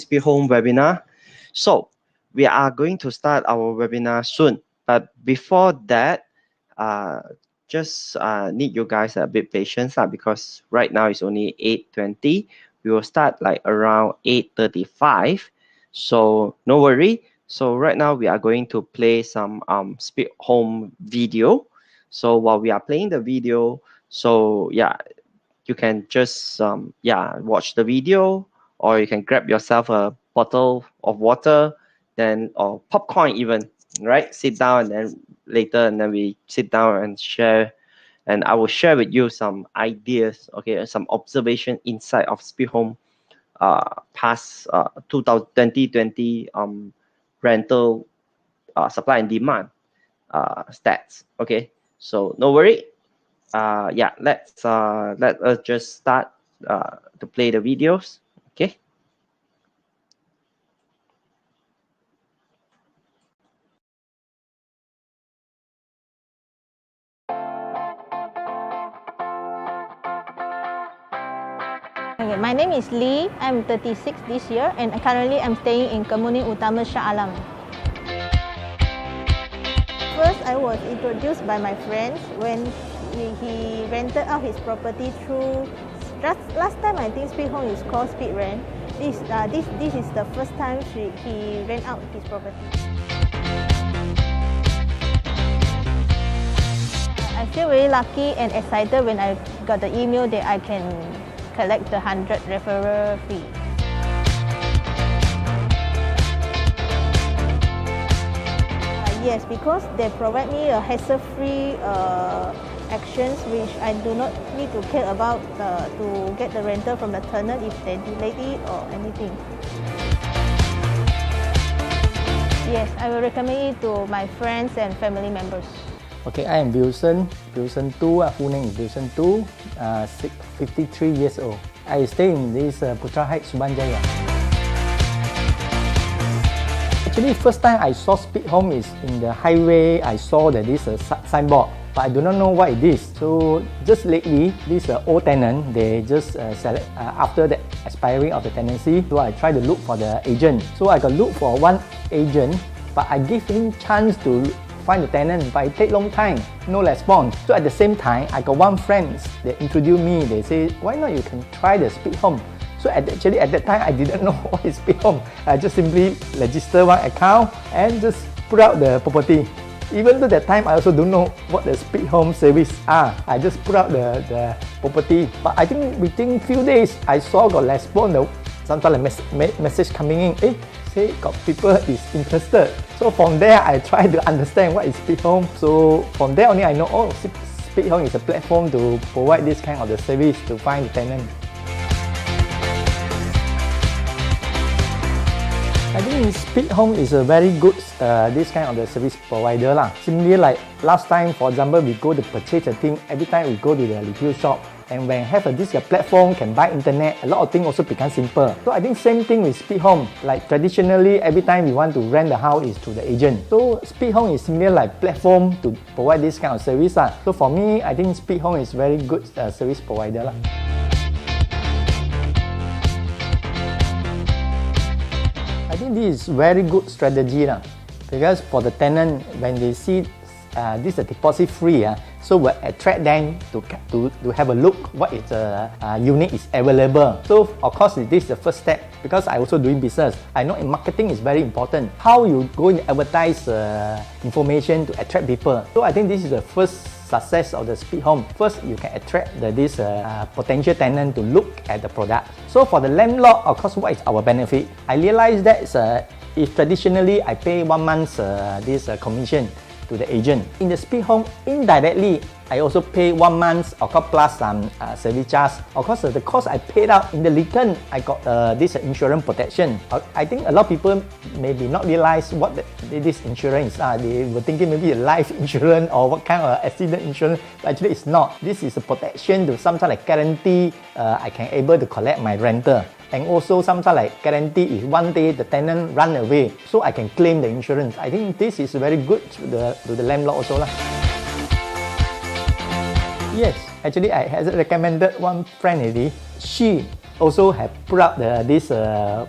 SPEEDHOME webinar. So we are going to start our webinar soon, but before that, just need you guys a bit patience because right now it's only 8:20. We will start like around 8:35. So no worry. So right now we are going to play some SPEEDHOME video. So while we are playing the video, so yeah, you can just watch the video, or you can grab yourself a bottle of water, then or popcorn even, right? Sit down and then later, and then we sit down and share, and I will share with you some ideas, okay, some observation inside of SPEEDHOME past 2020 rental supply and demand stats. Okay, so no worry. Let us just start to play the videos. Okay. Okay, my name is Lee. I'm 36 this year, and currently I'm staying in Kemuning Utama, Shah Alam. First, I was introduced by my friends when he rented out his property through. Last time I think SPEEDHOME is called Speed Rent. This is the first time he rent out his property. I feel very lucky and excited when I got the email that I can collect the 100 referral fee. Yes, because they provide me a hassle-free actions which I do not need to care about to get the rental from the tenant if they delay it or anything. Yes, I will recommend it to my friends and family members. Okay, I am Wilson 2, full name is Wilson 2, 53 years old. I stay in this Putra Heights, Subanjaya. Actually, first time I saw SPEEDHOME is in the highway. I saw that this signboard, but I do not know what it is. So just lately, this old tenant, they just select after the expiry of the tenancy. So I try to look for the agent. So I got look for one agent, but I give him chance to find the tenant, but it take long time, no response. So at the same time, I got one friend that introduced me. They say, why not you can try the SPEEDHOME? So actually at that time, I didn't know what is SPEEDHOME. I just simply register one account and just put out the property. Even though that time, I also don't know what the SPEEDHOME service are. I just put out the property. But I think within few days, I saw got response. Sometimes message coming in, say got people is interested. So from there, I try to understand what is SPEEDHOME. So from there only I know, oh, SPEEDHOME is a platform to provide this kind of the service to find the tenant. I think SPEEDHOME is a very good this kind of the service provider lah. Similarly, like last time, for example, we go to purchase a thing. Every time we go to the retail shop, and when have this platform can buy internet, a lot of things also become simple. So I think same thing with SPEEDHOME. Like traditionally, every time we want to rent the house is to the agent. So SPEEDHOME is similar like platform to provide this kind of service lah. So for me, I think SPEEDHOME is very good service provider lah. I think this is very good strategy lah, because for the tenant, when they see this is deposit free, so will attract them to have a look what is unit is available. So of course this is the first step, because I also doing business. I know in marketing is very important. How you go and advertise information to attract people. So I think this is the first success of the SPEEDHOME. First, you can attract this potential tenant to look at the product. So for the landlord, of course, what is our benefit? I realize that if traditionally I pay 1 month's this commission to the agent. In the SPEEDHOME, indirectly, I also pay 1 month, of course, plus some service charge. Of course, the cost I paid out in the return, I got this insurance protection. I think a lot of people maybe not realize what this insurance is. They were thinking maybe a life insurance or what kind of accident insurance. But actually, it's not. This is a protection to sometimes like guarantee I can able to collect my rental. And also sometimes like guarantee if one day the tenant run away, so I can claim the insurance. I think this is very good to the landlord also lah. Yes, actually I has recommended one friend already. She also have put up this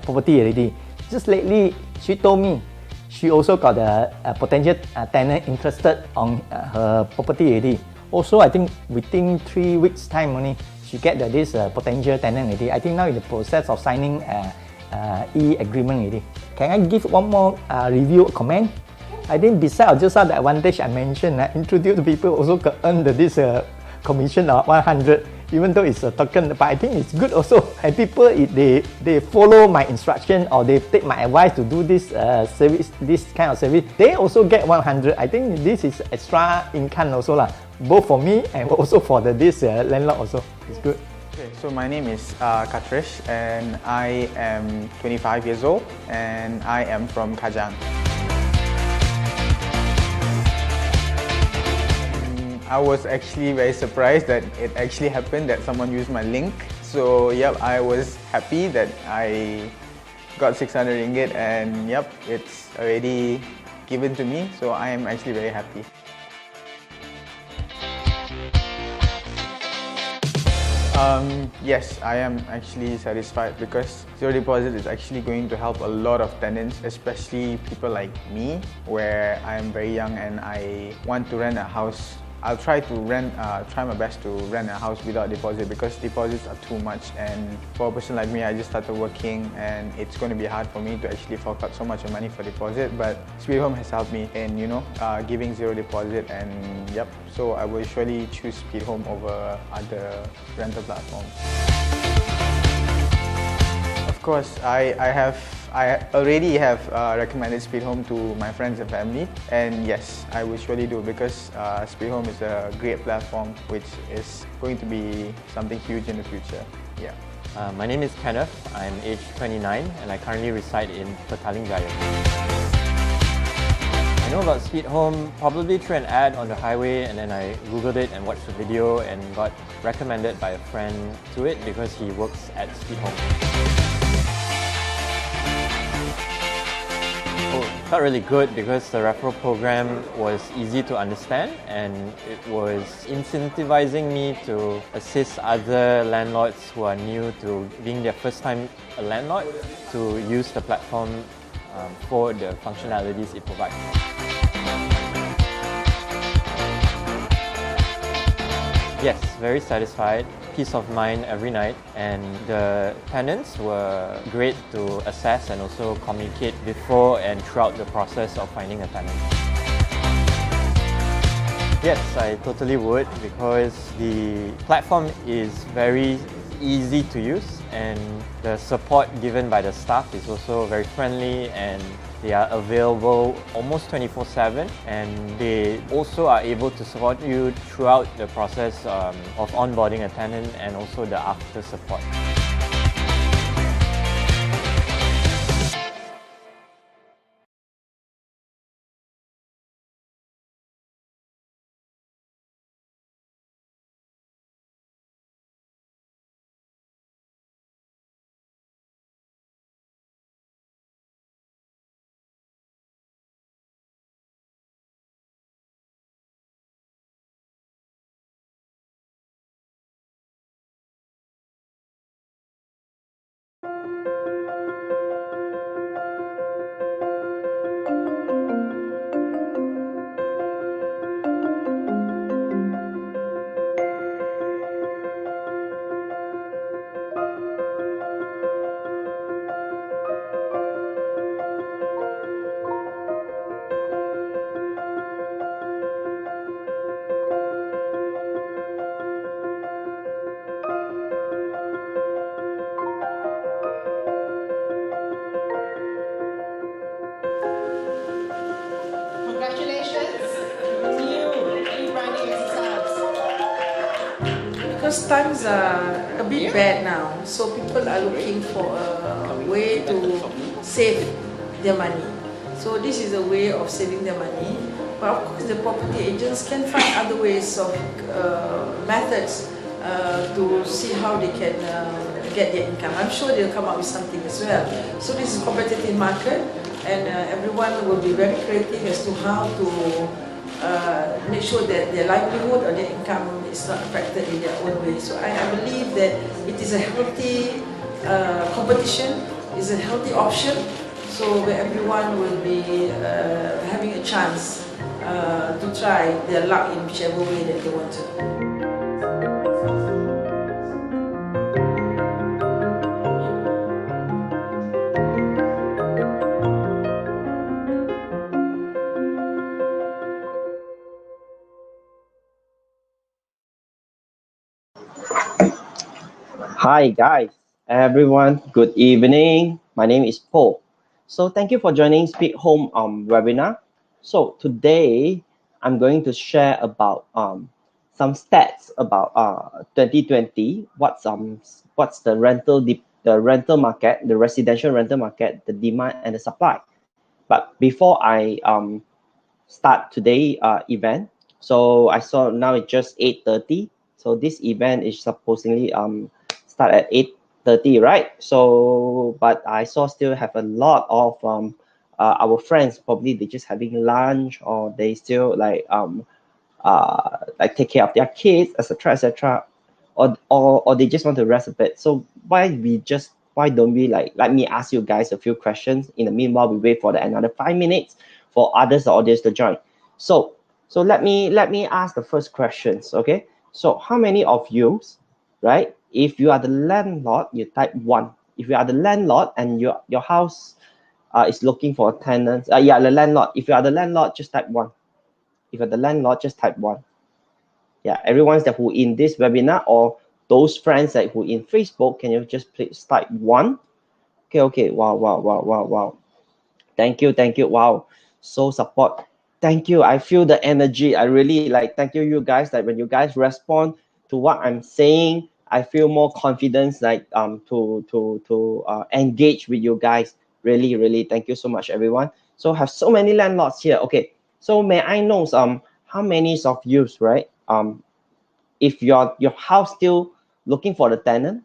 property already. Just lately, she told me she also got a potential tenant interested on her property already. Also, I think within 3 weeks time only, she get this potential tenant already. I think now in the process of signing e-agreement already. Can I give one more review comment? I think besides just the advantage I mentioned, introduce people also can earn this commission of 100, even though it's a token. But I think it's good also. And people, if they follow my instruction or they take my advice to do this service, this kind of service, they also get 100. I think this is extra income also lah, both for me and also for this landlord also. It's good. Okay, so my name is Katrish and I am 25 years old and I am from Kajang. I was actually very surprised that it actually happened, that someone used my link. So yep, I was happy that I got 600 ringgit and yep, it's already given to me. So I am actually very happy. Yes, I am actually satisfied because zero deposit is actually going to help a lot of tenants, especially people like me, where I am very young and I want to rent a house. I'll try my best to rent a house without deposit because deposits are too much, and for a person like me, I just started working and it's going to be hard for me to actually fork out so much money for deposit. But SPEEDHOME has helped me in giving zero deposit, and yep, so I will surely choose SPEEDHOME over other rental platforms. Of course, I already have recommended SPEEDHOME to my friends and family, and yes, I will surely do because SPEEDHOME is a great platform which is going to be something huge in the future. Yeah. My name is Kenneth. I'm aged 29 and I currently reside in Klang. I know about SPEEDHOME probably through an ad on the highway, and then I googled it and watched the video and got recommended by a friend to it because he works at SPEEDHOME. It felt really good because the referral program was easy to understand and it was incentivizing me to assist other landlords who are new to being their first time a landlord to use the platform for the functionalities it provides. Yes, very satisfied. Peace of mind every night, and the tenants were great to assess and also communicate before and throughout the process of finding a tenant. Yes, I totally would because the platform is very easy to use and the support given by the staff is also very friendly, and they are available almost 24/7, and they also are able to support you throughout the process of onboarding a tenant and also the after support. Because times are a bit bad now, so people are looking for a way to save their money. So this is a way of saving their money. But of course, the property agents can find other ways of methods to see how they can get their income. I'm sure they'll come up with something as well. So this is a competitive market, and everyone will be very creative as to how to make sure that their livelihood or their income is not affected in their own way. So I believe that it is a healthy competition is a healthy option, so where everyone will be having a chance to try their luck in whichever way that they want to. Hi guys, everyone. Good evening. My name is Paul. So thank you for joining Speak Home webinar. So today I'm going to share about some stats about 2020. What's the rental market, the residential rental market, the demand and the supply. But before I start today event, so I saw now it's just 8:30. So this event is supposedly start at 8:30, right? So but I saw still have a lot of our friends, probably they just having lunch, or they still like take care of their kids, etc., or they just want to rest a bit. So why don't we like let me ask you guys a few questions. In the meanwhile, we wait for another 5 minutes for others, the audience, to join. So let me ask the first questions. Okay, so how many of you, right, if you are the landlord, you type 1. If you are the landlord and your house is looking for tenants, yeah, the landlord. If you are the landlord, just type 1. If you're the landlord, just type 1. Yeah, everyone's that who in this webinar, or those friends that who in Facebook, can you just please type 1? Okay. Wow. Thank you. Wow, so support. Thank you. I feel the energy. I really like, thank you guys. Like when you guys respond to what I'm saying, I feel more confidence, like to engage with you guys. Really thank you so much, everyone. So have so many landlords here. Okay, so may I know how many of you, right, if your house still looking for the tenant,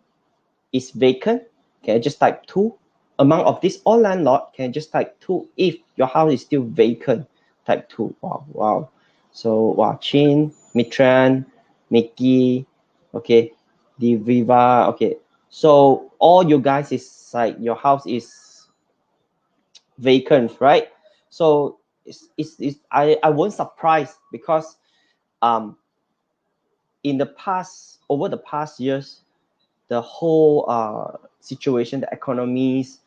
is vacant, can you just type 2? Among of this all landlord, can you just type 2? If your house is still vacant, type 2. Wow. So Chin, Mitran, Mickey, okay, Diviva, okay. So all you guys is like your house is vacant, right? So I won't surprise, because in the past, over the past years, the whole situation, the economies,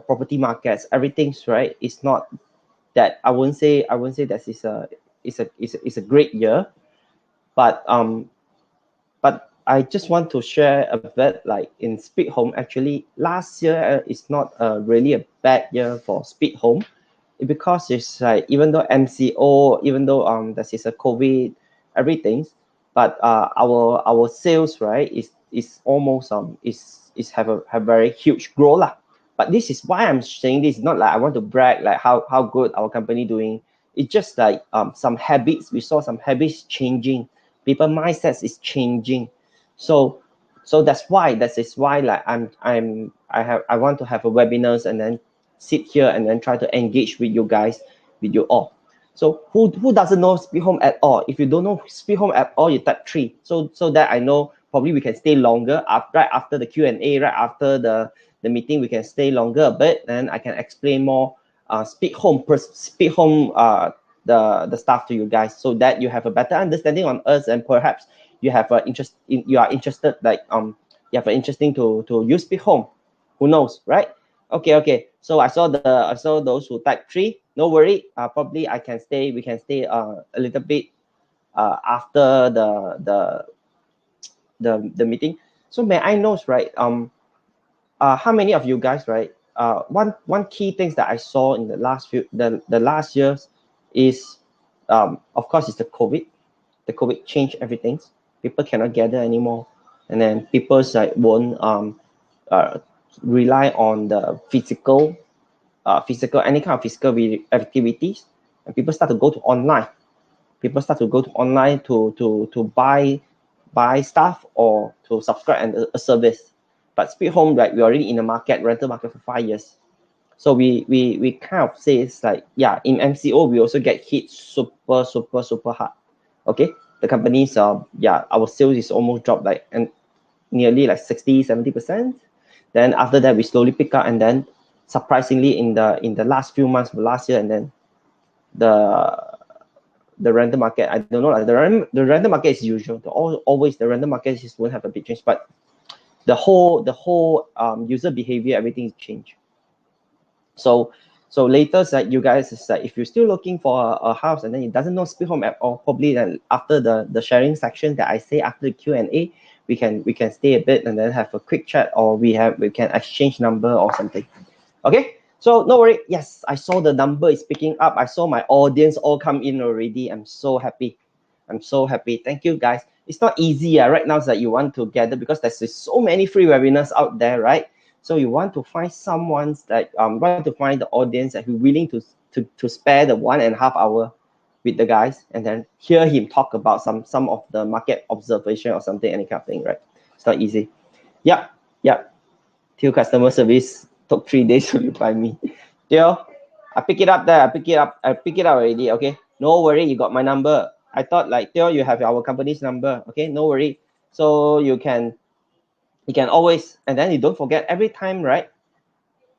property markets, everything's right. It's not that I won't say that it's a great year, but I just want to share a bit, like in Speed Home. Actually, last year is not really a bad year for Speed Home, because it's like, even though MCO, even though this is a COVID, everything, but our sales, right, is almost is have very huge growth lah. But this is why I'm saying this. Not like I want to brag like how good our company doing. It's just like some habits, we saw some habits changing, people mindsets is changing. So that's why like I want to have a webinars, and then sit here and then try to engage with you guys, with you all. So who doesn't know Speed Home at all? If you don't know Speed Home at all, you type 3. So that I know probably we can stay longer right after the Q&A, right after the meeting, we can stay longer a bit, and I can explain more Speed Home the stuff to you guys, so that you have a better understanding on us, and perhaps you have you are interested, like you have an interesting to use Speed Home. Who knows, right? Okay. So I saw those who type 3. No worry. Probably we can stay a little bit after the meeting. So may I know, right? How many of you guys, right? One key things that I saw in the last years is, of course, is the COVID. The COVID changed everything. People cannot gather anymore, and then people like won't rely on the physical any kind of physical activities, and people start to go to online. People start to go to online to buy stuff, or to subscribe and a service. But Speed Home, like, we're already in the rental market for 5 years. So we kind of say it's like, yeah, in MCO we also get hit super hard. Okay, the companies our sales is almost dropped like, and nearly like 60-70%. Then after that, we slowly pick up, and then surprisingly, in the last few months of last year, and then the rental market, I don't know, like the rental market is usual. Always the rental market just won't have a big change, but the whole user behavior, everything changed. So latest, like you guys, is that if you're still looking for a house and then it doesn't know SPEEDHOME at all, probably then after the sharing section that I say after the Q&A, we can stay a bit and then have a quick chat, or we can exchange number or something. Okay, so no worry. Yes, I saw the number is picking up. I saw my audience all come in already. I'm so happy. I'm so happy. Thank you, guys. It's not easy right now that you want to gather, because there's so many free webinars out there, right? So you want to find someone that want to find the audience that who's willing to spare the 1.5 hour with the guys, and then hear him talk about some of the market observation or something, any kind of thing, right? It's not easy. Yeah. Till customer service took 3 days to reply me. Till, I pick it up there. I pick it up already. Okay, no worry. You got my number. I thought like Till, you have our company's number. Okay, no worry. So you can always, and then you don't forget every time, right?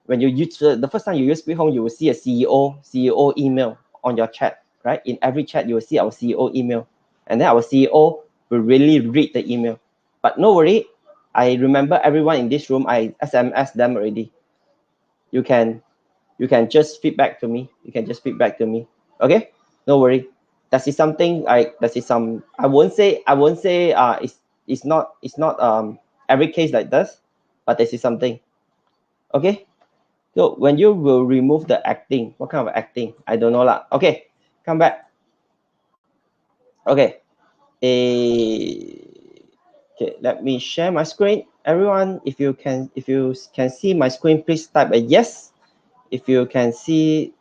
When you use the first time you use SPEEDHOME, you will see a CEO email on your chat, right? In every chat, you will see our CEO email, and then our CEO will really read the email. But no worry, I remember everyone in this room. I SMS them already. You can just feedback to me. Okay, no worry. That is something I won't say it's not every case like this, but this is something. Okay, so when you will remove the acting, what kind of acting? I don't know lah. Okay, come back. Okay, okay, let me share my screen. Everyone, if you can see my screen, please type a yes. If you can see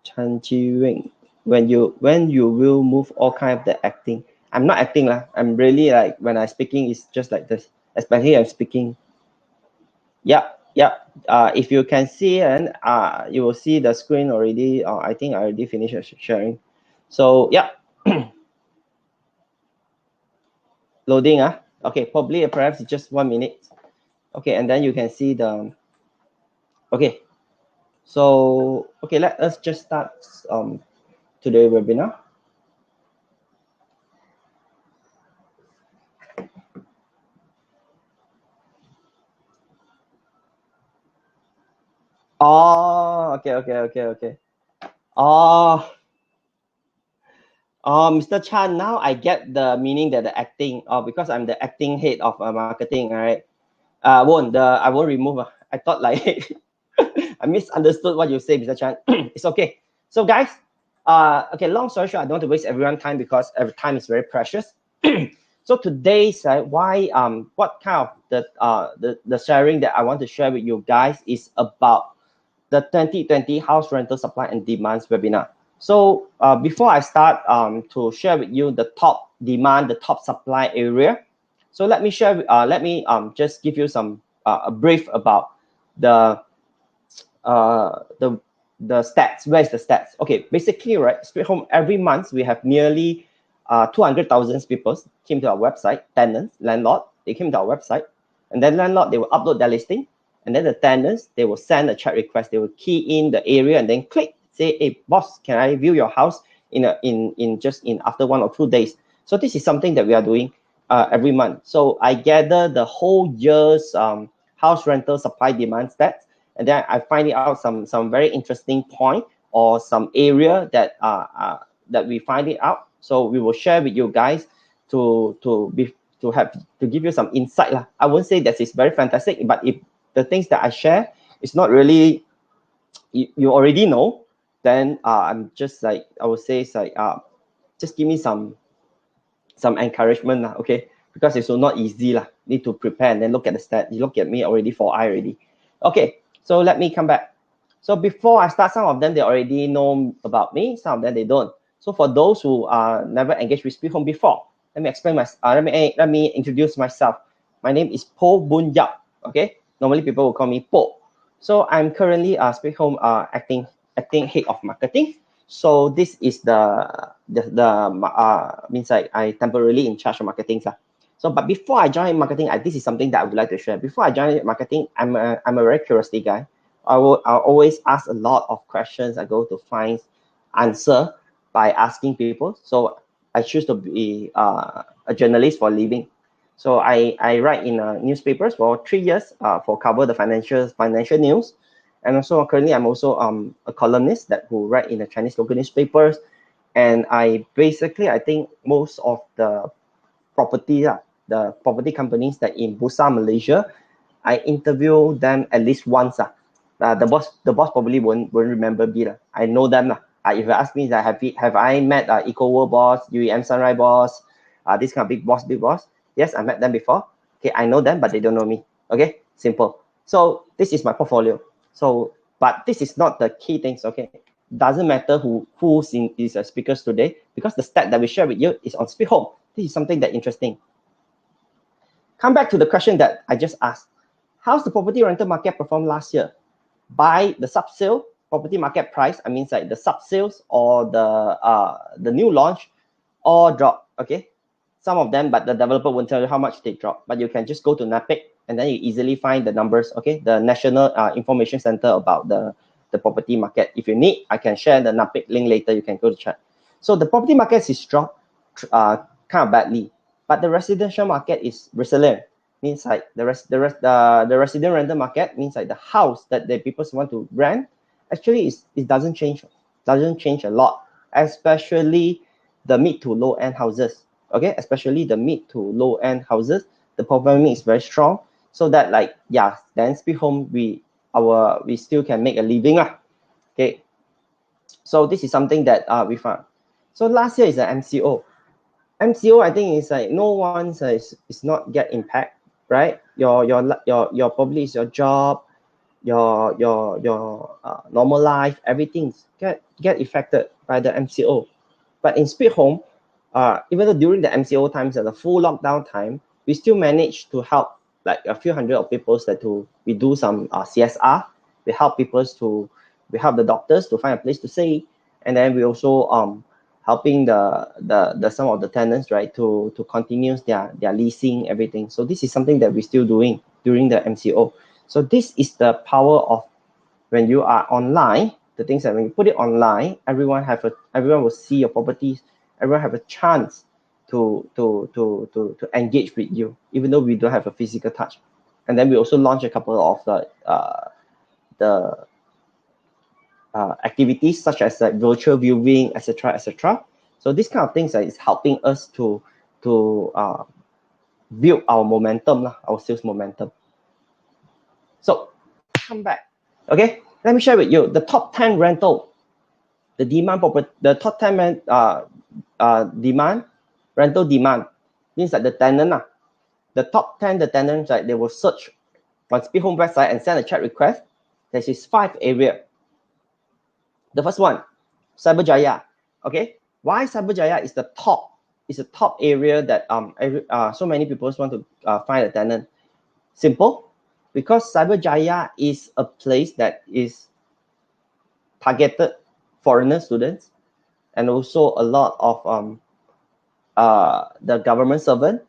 Chan Chi Wing, when you will move all kind of the acting. I'm not acting lah. I'm really like, when I speaking, it's just like this. Especially I'm speaking. Yeah. If you can see, and you will see the screen already. I think I already finished sharing. So yeah. Loading. Okay, probably perhaps just 1 minute. Okay, and then you can see the. Okay. So okay, let us just start today's webinar. Oh, okay. Oh, Mr. Chan, now I get the meaning that the acting. Because I'm the acting head of marketing, all right? I won't remove. I thought like I misunderstood what you say, Mr. Chan. It's okay. So guys, okay, long story short, I don't want to waste everyone's time because every time is very precious. So today's what kind of the sharing that I want to share with you guys is about the 2020 house rental supply and demands webinar. So before I start to share with you the top demand, the top supply area, so let me share. Let me just give you some a brief about the stats. Where is the stats? Okay, basically, right, SPEEDHOME, every month we have nearly 200,000 people came to our website. Tenants, landlord, they came to our website, and then landlord, they will upload their listing, and then the tenants, they will send a chat request. They will key in the area and then click, say, hey boss, can I view your house in after 1 or 2 days? So this is something that we are doing every month. So I gather the whole year's house rental supply demand stats, and then I find out some very interesting point or some area that we find it out. So we will share with you guys to give you some insight lah. I won't say that it's very fantastic, but if the things that I share is not really you already know, then I'm just like, I would say it's like just give me some encouragement lah, okay? Because it's so not easy lah. Need to prepare and then look at the stat. You look at me already 4 eye already. Okay, so let me come back. So before I start, some of them they already know about me, some of them they don't. So for those who never engaged with SPEEDHOME before, let me explain let me introduce myself. My name is Po Boon Yap. Okay, normally people will call me Po. So I'm currently SPEEDHOME acting head of marketing. So this is the means I temporarily in charge of marketing lah. So, but before I joined marketing, this is something that I would like to share. Before I joined marketing, I'm a very curiosity guy. I'll always ask a lot of questions. I go to find answer by asking people. So I choose to be a journalist for a living. So I write in newspapers for 3 years for cover the financial news. And also currently I'm also a columnist that who write in the Chinese local newspapers. And I think most of the property companies that in Bursa, Malaysia, I interview them at least once. The boss probably won't remember me. I know them. If you ask me, have I met EcoWorld boss, UEM Sunrise boss, this kind of big boss? Yes, I met them before. Okay, I know them, but they don't know me. Okay, simple. So this is my portfolio. So, but this is not the key things. Okay, doesn't matter who's in these speakers today, because the stat that we share with you is on SPEEDHOME. This is something that interesting. Come back to the question that I just asked. How's the property rental market performed last year? By the sub-sale property market price, I mean like the sub-sales or the new launch, all drop. Okay, some of them, but the developer won't tell you how much they drop. But you can just go to NAPIC and then you easily find the numbers. Okay, the National Information Center about the property market. If you need, I can share the NAPIC link later. You can go to chat. So the property market is dropped kind of badly, but the residential market is resilient. Means like the resident rental market means like the house that the people want to rent actually it doesn't change a lot, especially the mid to low end houses. Okay, especially the mid to low end houses, the performing is very strong. So that then SPEEDHOME we still can make a living. Okay, so this is something that we found. So last year is an MCO. I think is like no one is not get impact, right? Your probably is your job, your normal life, everything get affected by the MCO. But in SPEEDHOME, even though during the MCO times and the full lockdown time, we still managed to help like a few hundred of people we do some CSR. We help the doctors to find a place to stay, and then we also helping the some of the tenants, right, to continue their leasing, everything. So this is something that we're still doing during the MCO. So this is the power of when you are online. The things that when you put it online, everyone will see your properties. Everyone have a chance to engage with you, even though we don't have a physical touch. And then we also launch a couple of the activities such as like virtual viewing, etc. So this kind of things is helping us to build our momentum, our sales momentum. So come back. Okay, let me share with you the top 10 rental, the top 10 rental demand means that the tenant, the top 10 the tenants, right, they will search on SPEEDHOME website and send a chat request. There is 5 areas. The first one, Cyberjaya. Okay, why Cyberjaya is the top? It's a top area that so many people want to find a tenant. Simple, because Cyberjaya is a place that is targeted foreigner students, and also a lot of the government servant.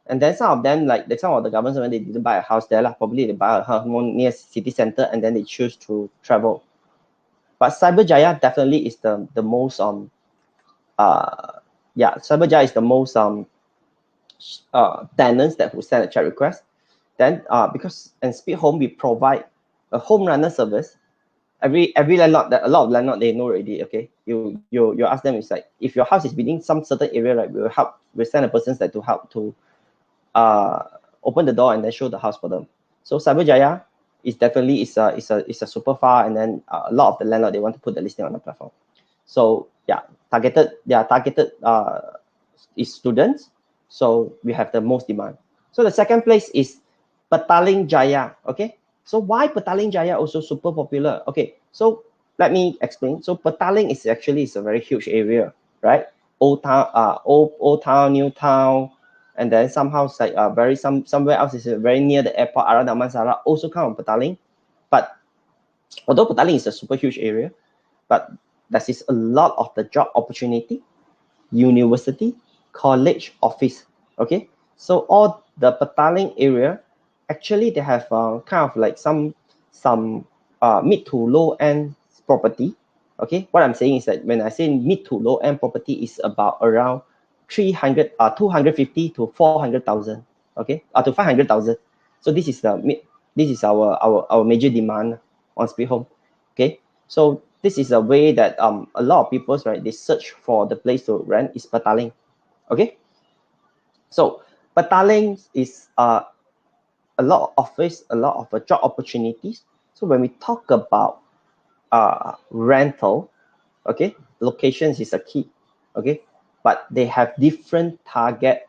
And then some of them, like some of the government servant, they didn't buy a house there, probably they buy a house more near city center, and then they choose to travel. But Cyberjaya definitely is the most Cyberjaya is the most tenants that will send a chat request. Then because in SPEEDHOME we provide a home runner service. Every landlord, that a lot of landlord they know already. Okay, you ask them, it's like if your house is within some certain area, right, we'll send a person that to help to open the door and then show the house for them. So Cyberjaya is definitely is a super far, and then a lot of the landlord they want to put the listing on the platform. So targeted is students. So we have the most demand. So the second place is Petaling Jaya. Okay, so why Petaling Jaya also super popular? Okay, so let me explain. So Petaling is actually a very huge area, right? Old town, new town, and then somehow like somewhere else is very near the airport, Ara Damansara, also come on Petaling. But although Petaling is a super huge area, but there is a lot of the job opportunity, university, college, office. Okay, So all the Petaling area, actually they have kind of like some mid to low end property. Okay, what I'm saying is that when I say mid to low end property is about around 250 to 400,000. Okay, to 500,000. So this is our major demand on SPEEDHOME. Okay, so this is a way that a lot of people, right, they search for the place to rent is Petaling. Okay, so Petaling is a lot of office, a lot of job opportunities. So when we talk about rental, okay, locations is a key, okay, but they have different target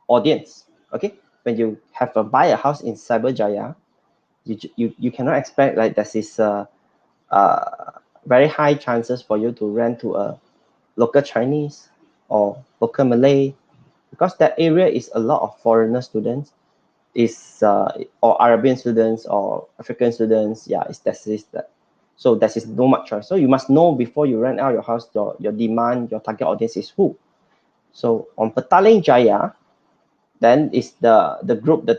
audience. Okay, when you have buy a house in Cyberjaya, you cannot expect like this is very high chances for you to rent to a local Chinese or local Malay, because that area is a lot of foreigner students, or Arabian students or African students. Yeah, that. So that is no much choice. So you must know before you rent out your house, your demand, your target audience is who. So on Petaling Jaya, then is the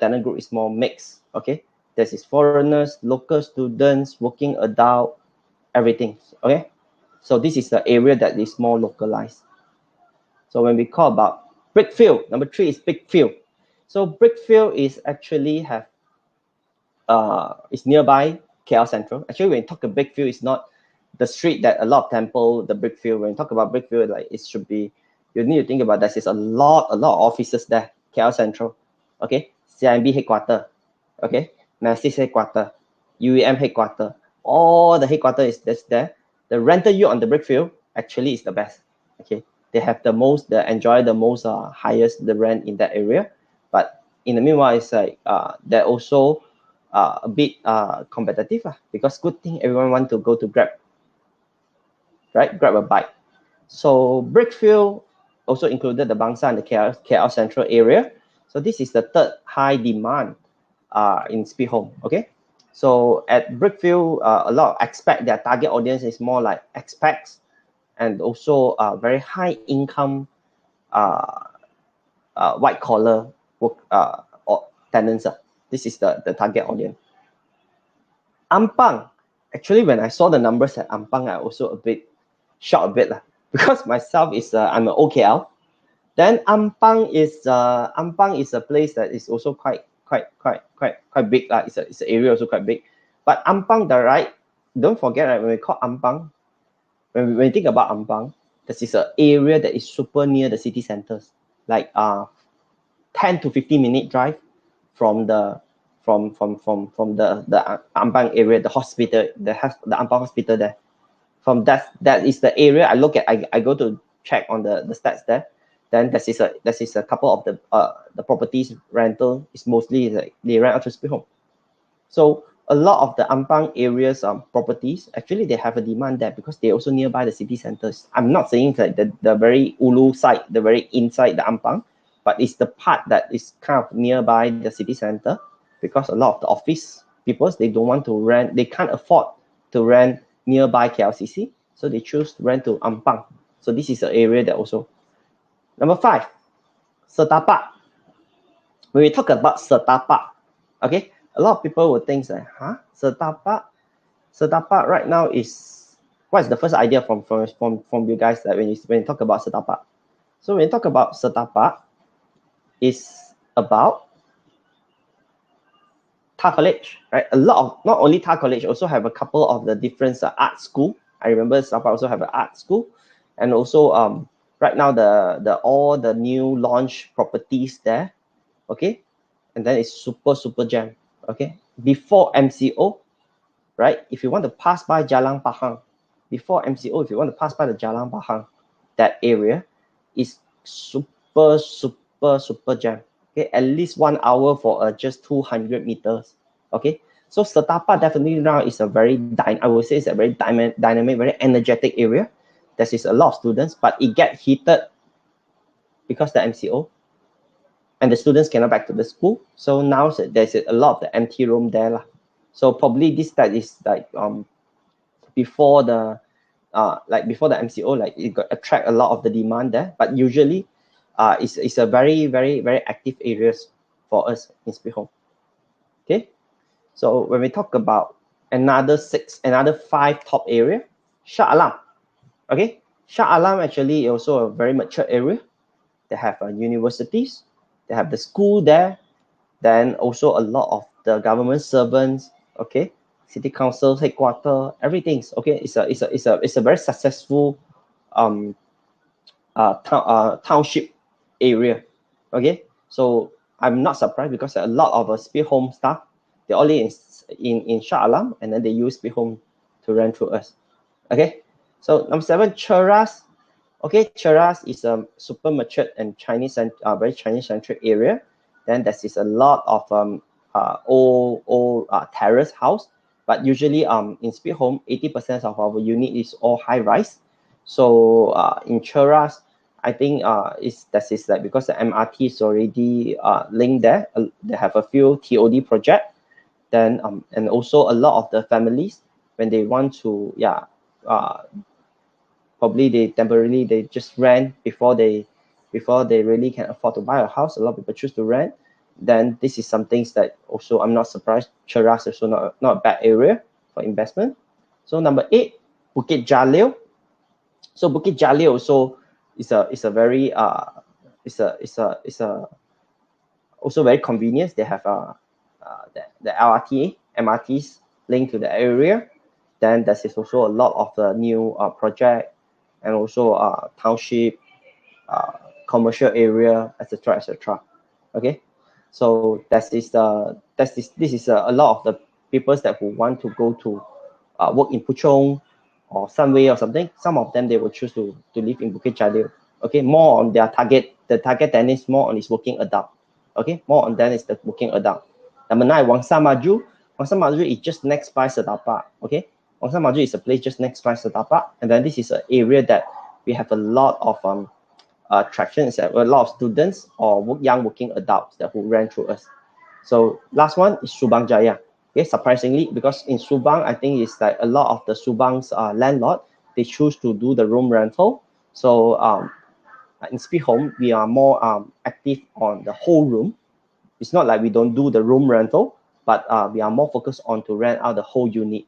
tenant group is more mixed. Okay, this is foreigners, local students, working adult, everything. Okay, so this is the area that is more localized. So when we call about Brickfield, number 3 is Brickfield. So Brickfield is actually is nearby KL Central. Actually, when you talk about Brickfield, it's not the street that a lot of temple, the Brickfield. When you talk about Brickfield, like it should be, you need to think about that. There's a lot of offices there, KL Central. Okay, CIMB headquarter. Okay, Mastis headquarter, UEM headquarter. All the headquarter is there. The rental yield on the Brickfield actually is the best. Okay, they have the most, they enjoy the most highest the rent in that area. But in the meanwhile, it's like they're also a bit competitive because good thing everyone want to go to Grab, right? Grab a bike. So Brickfield also included the Bangsa and the KL Central area. So this is the third high demand in SPEEDHOME. Okay, so at Brickfield, a lot of expat, their target audience is more like expats and also very high income white collar work or tenants. This is the target audience. Ampang, actually when I saw the numbers at Ampang, I also a bit shocked a bit because myself is I'm an OKL. Then Ampang is a place that is also quite big. It's an area also quite big. But Ampang, don't forget, right, when we call Ampang, when we think about Ampang, this is an area that is super near the city centers, like 10 to 15 minute drive from the Ampang area, the hospital, the Ampang hospital there. From that is the area I look at. I go to check on the stats there. Then that is a couple of the properties rental is mostly like they rent out to SPEEDHOME. So a lot of the Ampang areas properties actually they have a demand there because they also nearby the city centers. I'm not saying that the very ulu side, the very inside the Ampang, but it's the part that is kind of nearby the city center, because a lot of the office people, they don't want to rent, they can't afford to rent nearby KLCC, so they choose to rent to Ampang. So this is an area that also. Number 5, Setapak. When we talk about Setapak, okay, a lot of people will think that, Setapak right now is, what's the first idea from you guys that when you talk about Setapak? So when you talk about Setapak, it's about TAR College, right? A lot of, not only TAR College, also have a couple of the different art school. I remember Setapak also have an art school, and also right now all the new launch properties there, okay, and then it's super jam. Okay, before MCO, right, if you want to pass by Jalan Pahang, before MCO, if you want to pass by the Jalan Pahang, that area is super jam. Okay, at least 1 hour for just 200 meters. Okay, so Setapak definitely now is a very I would say it's a very dynamic, very energetic area. There is a lot of students, but it get heated because the MCO, and the students cannot back to the school. So now there's a lot of the empty room there. So probably that is like before the MCO, like it got attract a lot of the demand there. But usually it's a very, very, very active areas for us in SPEEDHOME. Okay, so when we talk about another 5 top area, Shah Alam. Okay, Shah Alam actually also a very mature area. They have universities, they have the school there, then also a lot of the government servants. Okay, city council headquarters, everything's okay. It's a very successful township area. Okay, so I'm not surprised because a lot of SPEEDHOME staff, they're only in Shah Alam, and then they use SPEEDHOME to rent through us. Okay, so number 7, Cheras. Okay, Cheras is a super matured and very Chinese centric area. Then there is a lot of old terrace house, but usually in SPEEDHOME 80% of our unit is all high rise. So in Cheras, I think that is like because the MRT is already linked there. They have a few TOD project. Then and also a lot of the families, when they want to probably they just rent before they really can afford to buy a house. A lot of people choose to rent. Then this is some things that also I'm not surprised. Cheras is also not a bad area for investment. So number 8, Bukit Jaleel. So Bukit Jaleel also is a very also very convenient. They have the MRTs linked to the area. Then there is also a lot of the new project, and also township, commercial area, etc., etc. Okay, so this is a lot of the people that who want to go to work in Puchong or Sunway or something. Some of them, they will choose to live in Bukit Jalil. Okay, more on their target. The target tenants more on is working adult. Okay, more on them is the working adult. Number 9, Wangsa Maju. Wangsa Maju is just next by Sedapa. Okay, Wangsa Maju is a place just next by Sedapa, and then this is an area that we have a lot of attractions, a lot of students or young working adults that who rent through us. So last one is Subang Jaya. Okay, surprisingly, because in Subang, I think it's like a lot of the Subang's landlord, they choose to do the room rental. So in SPEEDHOME, we are more active on the whole room. It's not like we don't do the room rental, but we are more focused on to rent out the whole unit.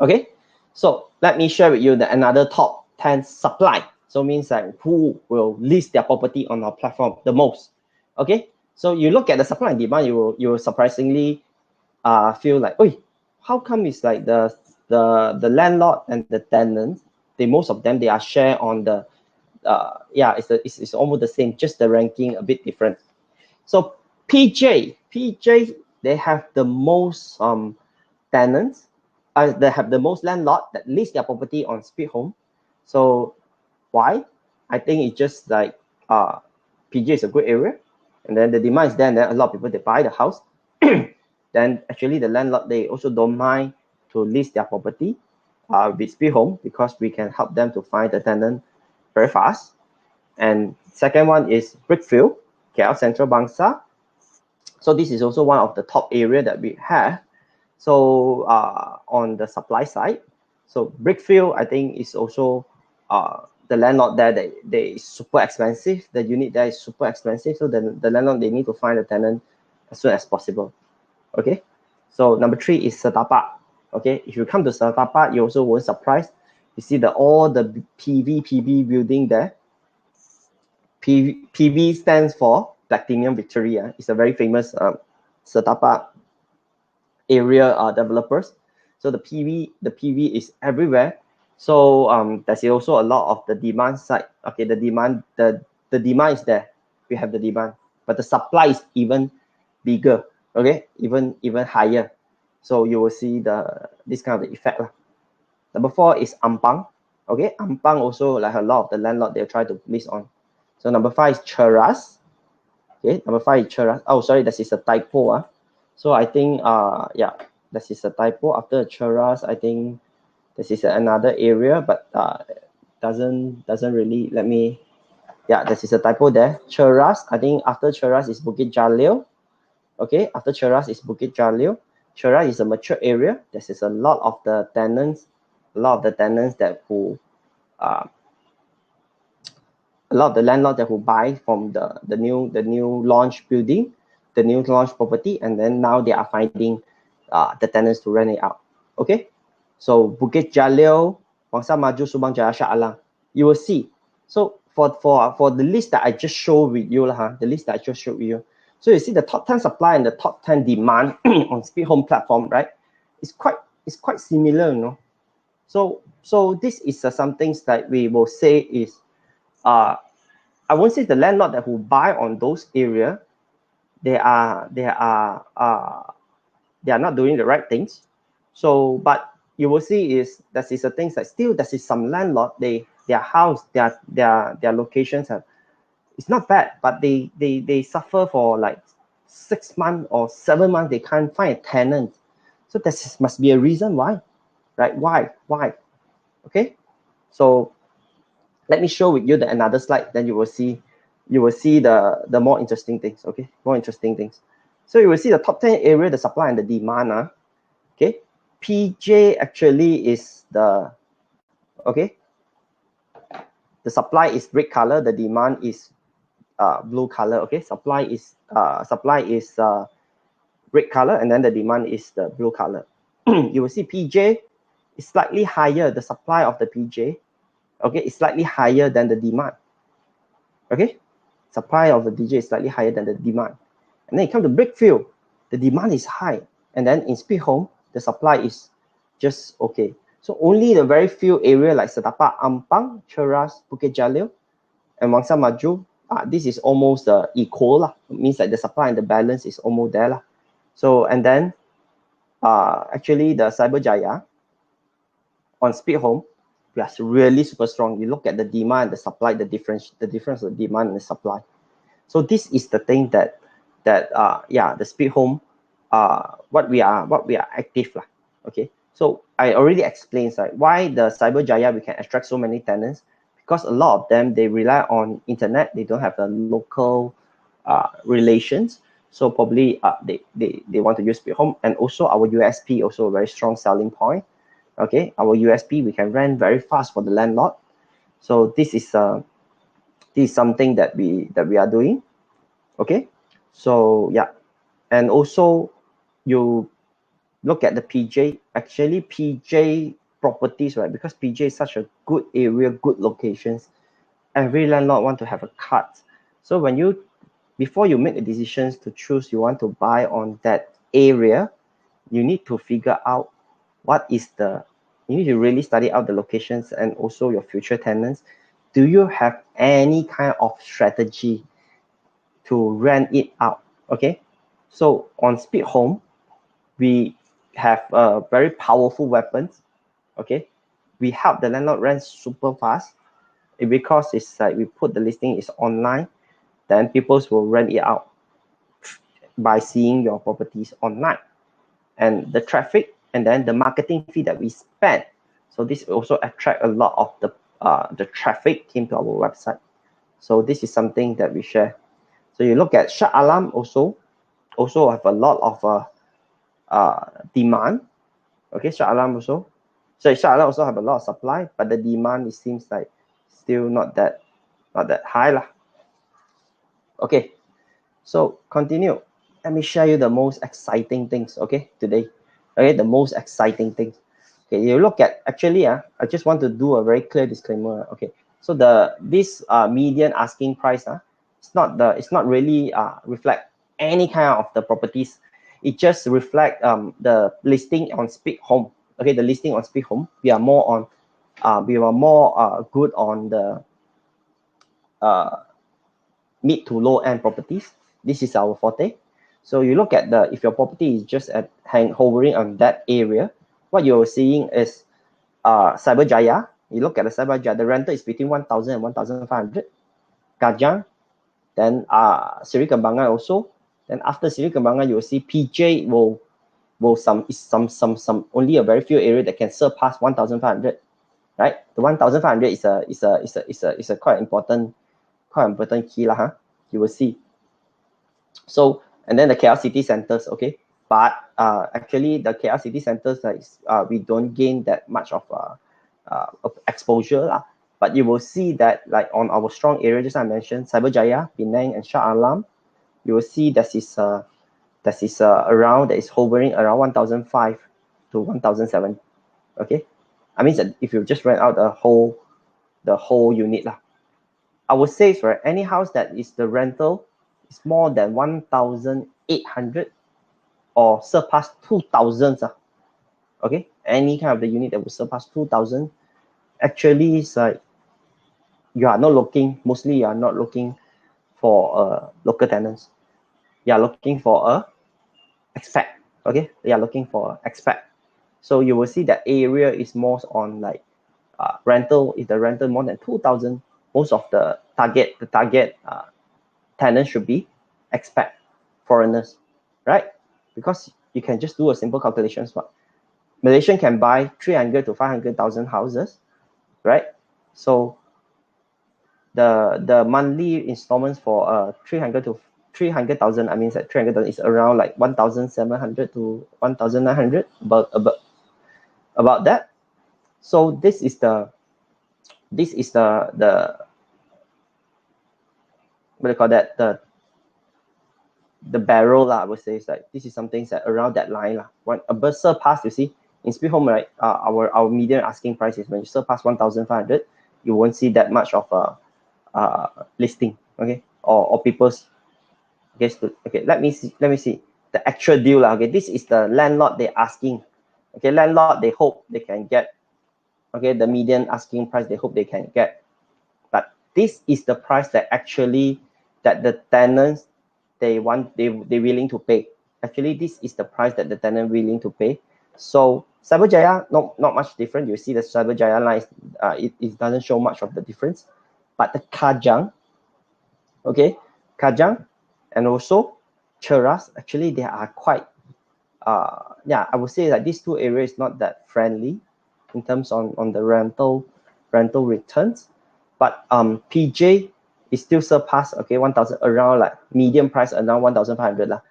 Okay, so let me share with you another top 10 supply. So means like who will list their property on our platform the most. Okay, so you look at the supply and demand, you will surprisingly feel like, oh, how come it's like the landlord and the tenants, most of them, they are share on the it's almost the same, just the ranking a bit different. So PJ, they have the most tenants, they have the most landlord that list their property on SPEEDHOME. So why? I think it's just like PJ is a good area, and then the demand is there, and then a lot of people, they buy the house. Then actually the landlord, they also don't mind to list their property with SPEEDHOME, because we can help them to find the tenant very fast. And second one is Brickfield, KL Central Bangsa. So this is also one of the top area that we have. So on the supply side, so Brickfield, I think, is also the landlord there, they super expensive. The unit there is super expensive. So the landlord, they need to find a tenant as soon as possible. Okay, so number 3 is Sedapa. Okay, if you come to Sedapa, you also won't surprise. You see all the PV building there. PV stands for Platinum Victoria. It's a very famous Sedapa area developers. So the PV is everywhere. So there's also a lot of the demand side. Okay, the demand is there. We have the demand, but the supply is even bigger. Okay, even higher. So you will see this kind of effect. Number 4 is Ampang. Okay, Ampang also, like a lot of the landlord, they'll try to list on. So number 5 is Cheras. Okay, number 5 is Cheras. Oh, sorry, this is a typo. So I think this is a typo. After Cheras, I think this is another area, but doesn't really let me. Yeah, this is a typo there. Cheras, I think after Cheras is Bukit Jalil. Okay, after Cheras is Bukit Jalil. Cheras is a mature area. This is a lot of the tenants that who a lot of the landlords that who buy from the new launch building, the new launch property, and then now they are finding the tenants to rent it out. Okay, so Bukit Jalil, Wangsa Maju, Subang Jaya, Shah Alam, you will see. So for the list that I just showed with you, the list that I just showed you, so you see the top 10 supply and the top 10 demand on SPEEDHOME platform, right? It's quite similar, you know. So this is some things that we will say is, I won't say the landlord that who buy on those area, they are not doing the right things. So, but you will see is that is the things that still that is some landlord, their house, their locations have, it's not bad, but they suffer for like 6 months or 7 months, they can't find a tenant. So this must be a reason why, right? Why? Okay, so let me show with you another slide, then you will see the more interesting things. Okay, more interesting things. So you will see the top 10 area, the supply and the demand. Okay, PJ actually is the, okay, the supply is red color, the demand is blue color. Okay, supply is red color, and then the demand is the blue color. You will see PJ is slightly higher, the supply of the PJ, okay, is slightly higher than the demand. Okay, supply of the DJ is slightly higher than the demand. And then you come to Brickfield, the demand is high, and then in SPEEDHOME, the supply is just okay. So only the very few area like Setapak, Ampang, Cheras, Bukit Jalil, and Wangsa Maju, this is almost equal. It means that the supply and the balance is almost there. So, and then actually the Cyberjaya on SPEEDHOME, we are really super strong. You look at the demand, the supply, the difference of the demand and the supply. So this is the thing that yeah, the SPEEDHOME, what we are active lah. Okay, so I already explained why the Cyberjaya we can attract so many tenants, because a lot of them, they rely on internet, they don't have the local relations, so probably they want to use SPEEDHOME. And also our USP, also a very strong selling point. Okay, our USP, we can rent very fast for the landlord. So this is something that we are doing. Okay, so yeah, and also you look at the PJ, actually PJ properties, right? Because PJ is such a good area, good locations, every landlord want to have a cut. So when you, before you make the decisions to choose you want to buy on that area, you need to figure out what is the, you need to really study out the locations and also your future tenants. Do you have any kind of strategy to rent it out? Okay, so on SPEEDHOME, we have very powerful weapons. Okay, we help the landlord rent super fast, because it's like we put the listing is online, then people will rent it out by seeing your properties online, and the traffic and then the marketing fee that we spend. So this also attract a lot of the traffic came to our website. So this is something that we share. So you look at Shah Alam also have a lot of demand. Okay, Shah Alam also. So Shah Alam also have a lot of supply, but the demand, it seems like still not that high lah. Okay, so continue. Let me share you the most exciting things, okay, today. Okay, the most exciting things. Okay, you look at, actually, I just want to do a very clear disclaimer. Okay, so this median asking price, it's not really reflect any kind of the properties. It just reflect the listing on SPEEDHOME. Okay, the listing on SPEEDHOME, we are more good on the mid to low end properties. This is our forte. So you look at if your property is just hovering on that area, what you're seeing is Cyberjaya. You look at the Cyberjaya, the rental is between 1,000 and 1,500. Kajang, then Seri Kembangan also. Then after Seri Kembangan, you will see PJ will some only a very few area that can surpass 1,500. Right, the 1,500 is a quite important key lah. You will see. So, and then the KL city centers, okay, but actually the KL city centers, we don't gain that much of exposure lah. But you will see that like on our strong area, just I mentioned, Cyberjaya, Penang, and Shah Alam, you will see that is around, that is hovering around 1,005 to 1,007. Okay, I mean that if you just rent out the whole unit lah. I would say for any house that is the rental is more than 1,800 or surpass 2,000. Okay, any kind of the unit that will surpass 2,000, actually is like you are not looking, mostly you are not looking for local tenants. You are looking for a expat. Okay, you are looking for expat. So you will see that area is more on like rental. If the rental more than 2,000, most of the target tenants should be expat, foreigners, right? Because you can just do a simple calculations. But Malaysian can buy 300 to 500,000 houses, right? So the monthly installments for 300,000, I mean that 300,000 is around like 1,700 to 1,900, about that. So this is the what do you call that, the barrel lah, I would say. Is like this is something that around that line lah. When above surpass, you see in SPEEDHOME, right, our median asking price is when you surpass 1,500, you won't see that much of a listing, okay, or people's. Okay, let me see the actual deal lah. Okay, this is the landlord they asking. Okay, landlord they hope they can get. Okay, the median asking price they hope they can get, but this is the price that actually that the tenants they willing to pay. Actually, this is the price that the tenant willing to pay. So Cyberjaya, not much different. You see the Cyberjaya line, it doesn't show much of the difference, but the Kajang, okay, Kajang and also Cheras, actually they are quite yeah, I would say that these two areas not that friendly in terms on the rental returns, but PJ is still surpass, okay, 1,000, around like medium price around 1,500 lah.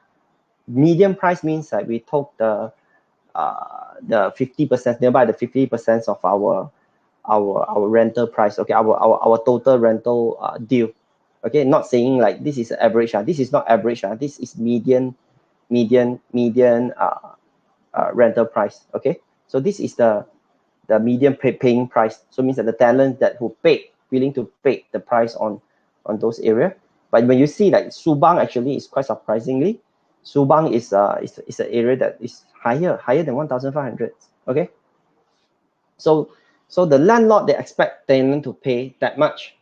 Medium price means that we took the 50%, nearby the 50% of our rental price, okay, our total rental deal. Okay, not saying like this is average. This is not average. This is median rental price. Okay, so this is the median paying price. So means that the tenants that who willing to pay the price on those area. But when you see like Subang, actually is quite surprisingly, Subang is an area that is higher than 1,500. Okay, so the landlord they expect tenant to pay that much.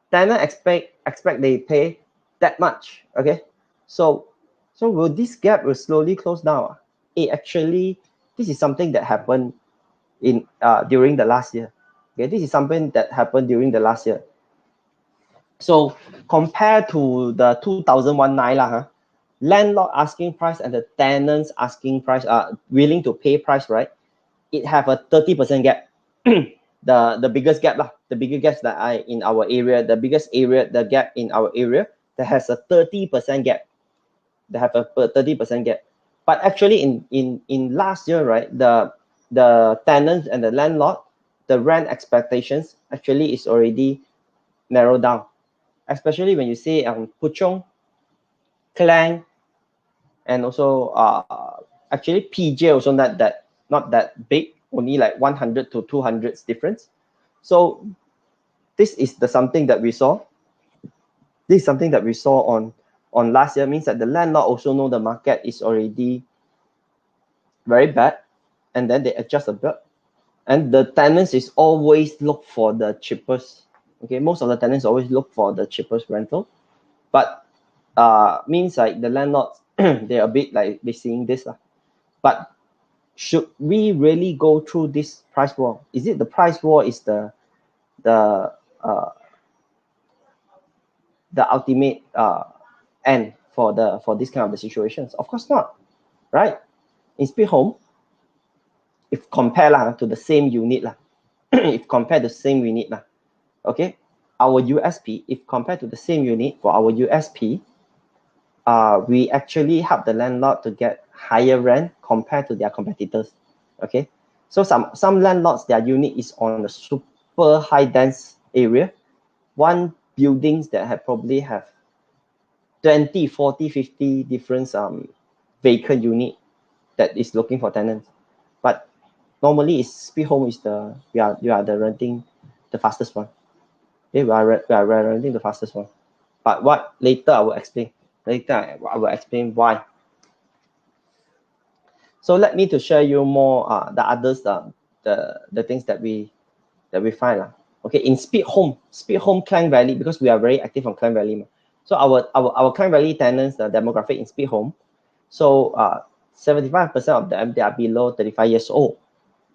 Tenant expect they pay that much. Okay, so will this gap will slowly close down? Actually, this is something that happened in during the last year. Okay, this is something that happened during the last year. So compared to the 2019 landlord asking price and the tenants asking price willing to pay price, right? It have a 30% gap. The biggest gap lah, the biggest gap that in our area, the gap in our area that has a 30% gap. They have a 30% gap. But actually in last year, right, the tenants and the landlord, the rent expectations actually is already narrowed down. Especially when you say Puchong, Klang, and also actually PJ also not that big, only like 100 to 200 difference. So this is something that we saw. This is something that we saw on last year, means that the landlord also know the market is already very bad, and then they adjust a bit. And the tenants is always look for the cheapest. Okay, most of the tenants always look for the cheapest rental, but means like the landlords they're a bit like they seeing this. But should we really go through this price war? Is it the price war is the ultimate end for this kind of the situations? Of course not, right? In SPEEDHOME, if compare to the same unit if compare the same unit okay, our USP, if compared to the same unit for our USP, we actually help the landlord to get higher rent compared to their competitors. Okay, so some landlords, their unit is on the super high dense area. One buildings that probably have 20, 40, 50 different vacant unit that is looking for tenants. But normally SPEEDHOME is we are the renting the fastest one. Okay, we are renting the fastest one. But what later I will explain. Later I will explain why. So let me to share you more the others the things that we find. Okay, in SPEEDHOME Klang Valley, because we are very active on Klang Valley. So our Klang Valley tenants, the demographic in SPEEDHOME, so 75% of them, they are below 35 years old.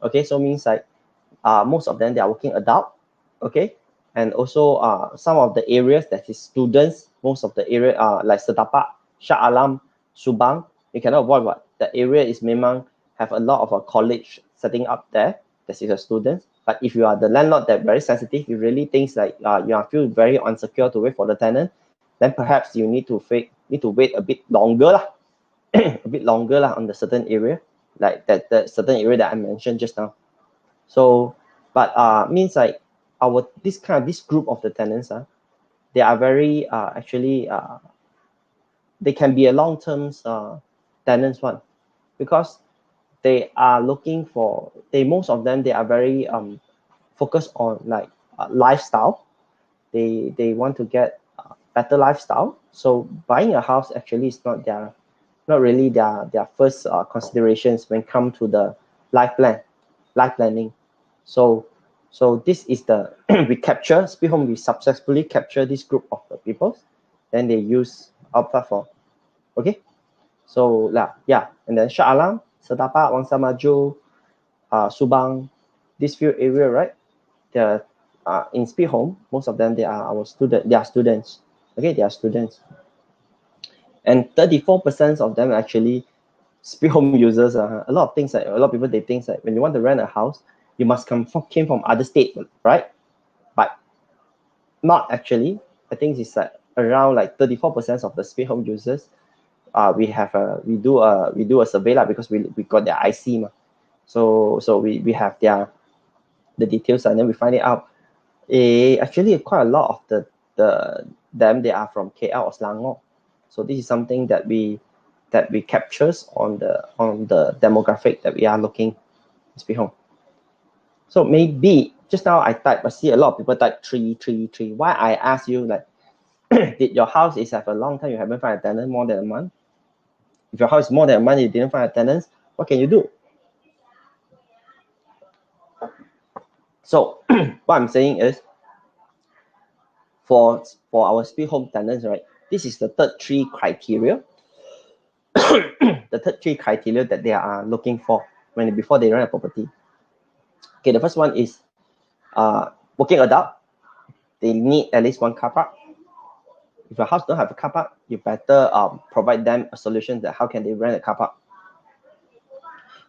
Okay, so means like most of them, they are working adult. Okay, and also some of the areas that is students, most of the area like Setapak, Shah Alam, Subang, you cannot avoid what the area is memang have a lot of a college setting up there. That is a student. But if you are the landlord that very sensitive, you really thinks like you are feel very unsecure to wait for the tenant, then perhaps you need to wait a bit longer lah, a bit longer lah on the certain area, like that certain area that I mentioned just now. So, but means like this group of the tenants they are very actually they can be a long-term tenants one, because they are looking for most of them, they are very focused on like lifestyle. They want to get better lifestyle. So buying a house actually is not really their first considerations when come to the life planning. So this is the we capture SPEEDHOME, we successfully capture this group of the people, then they use our platform. Okay, so yeah, and then Shah Alam, Setapak, Wangsa Maju, Subang, this few area, right? They're in SPEEDHOME, most of them they are students. Okay, they are students, and 34% of them actually SPEEDHOME users. A lot of things, like a lot of people, they think that when you want to rent a house, you must came from other state, right? But not actually. I think it's like around like 34% of the SPEEDHOME users. We do a survey lah, because we got their IC ma. So we have the details, and then we find it out. Actually quite a lot of them, they are from KL or Selangor. So this is something that we captures on the demographic that we are looking SPEEDHOME. So maybe just now I see a lot of people type 333. Why I ask you, like, did your house is have a long time you haven't found a tenant, more than a month? If your house is more than a month, you didn't find a tenant, what can you do? So what I'm saying is, for our SPEEDHOME tenants, right, this is the third three criteria. The third three criteria that they are looking for before they rent a property. Okay, the first one is working adult. They need at least one car park. If your house don't have a car park, you better provide them a solution that how can they rent a car park.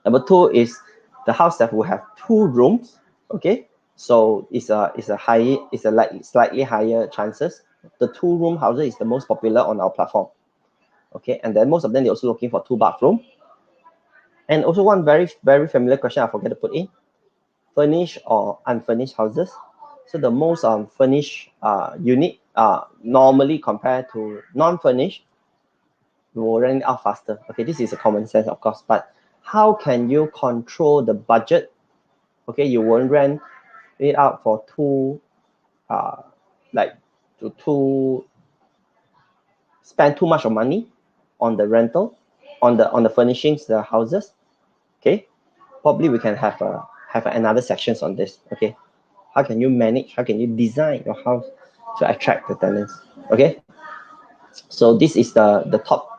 Number two is the house that will have 2 rooms. Okay, so it's slightly higher chances. The 2-room houses is the most popular on our platform. Okay, and then most of them, they're also looking for 2 bathroom. And also one very, very familiar question I forget to put in: furnished or unfurnished houses. So the most furnished unit normally compared to non-furnished, we will rent it out faster. Okay, this is a common sense, of course, but how can you control the budget? Okay, you won't rent it out for spend too much of money on the rental, on the furnishings, the houses. Okay, probably we can have another sections on this. Okay, how can you manage, how can you design your house to attract the tenants? Okay, so this is the top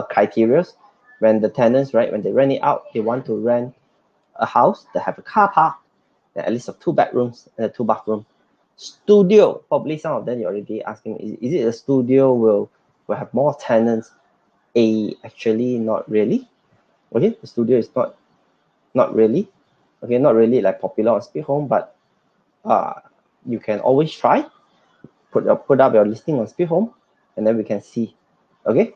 criteria when the tenants, right, when they rent it out, they want to rent a house that have a car park, at least of 2 bedrooms and a 2 bathroom. Studio, probably some of them you're already asking, is it a studio will have more tenants? Actually not really. Okay, the studio is not really. Okay, not really like popular on SPEEDHOME, but you can always try. Put up your listing on SPEEDHOME, and then we can see. Okay,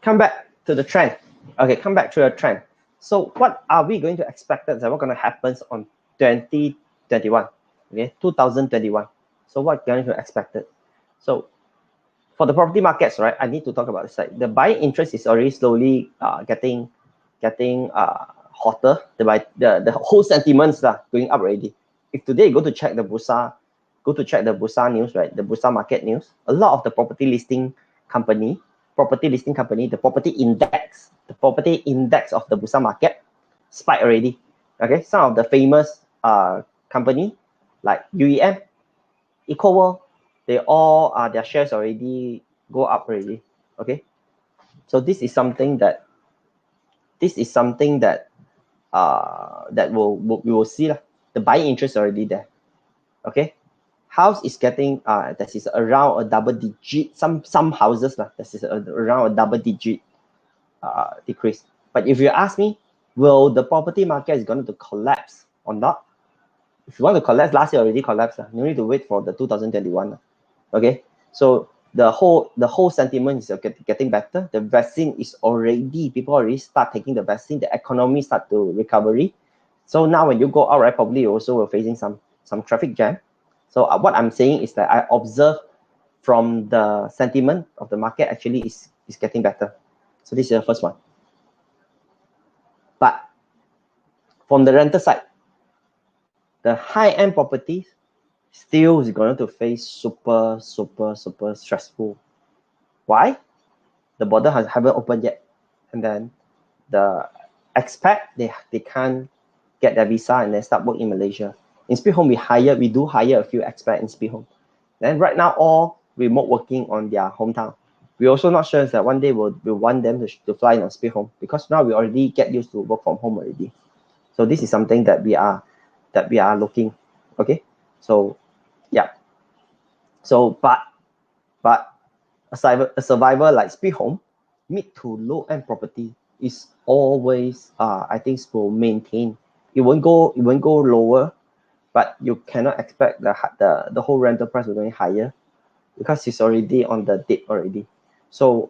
come back to the trend. Okay, come back to the trend. So what are we going to expect that what's going to happen 2021. Okay, 2021. So what can you expect it? So for the property markets, right, I need to talk about the side. The buying interest is already slowly getting hotter. The whole sentiments are going up already. If today you go to check the Bursa, news, right, the Bursa market news, a lot of the property listing company, the property index of the Bursa market spike already. Okay, some of the famous company like UEM, EcoWorld, they all their shares already go up already. Okay, so this is something that we will see lah. The buying interest already there. Okay, house is getting that is around a double digit, some houses lah, that is around a double digit decrease. But if you ask me, will the property market is going to collapse or not? If you want to collapse, last year already collapsed. You need to wait for the 2021. Okay, so the whole sentiment is getting better. The vaccine is already, people already start taking the vaccine. The economy start to recovery. So now when you go out, right, probably you also will facing some traffic jam. So what I'm saying is that I observe from the sentiment of the market actually is getting better. So this is the first one. But from the rental side, the high-end properties still is going to face super stressful. Why? The border haven't opened yet, and then the expat they can't get their visa and then start work in Malaysia. In SPEEDHOME, we do hire a few expats in SPEEDHOME. Then right now all remote working on their hometown. We also not sure that one day we'll want them to fly in on SPEEDHOME, because now we already get used to work from home already. So this is something that we are looking. Okay, so yeah. So but a survivor like SPEEDHOME, mid to low end property is always I think will maintain. It won't go lower, but you cannot expect the whole rental price will going higher, because it's already on the dip already. So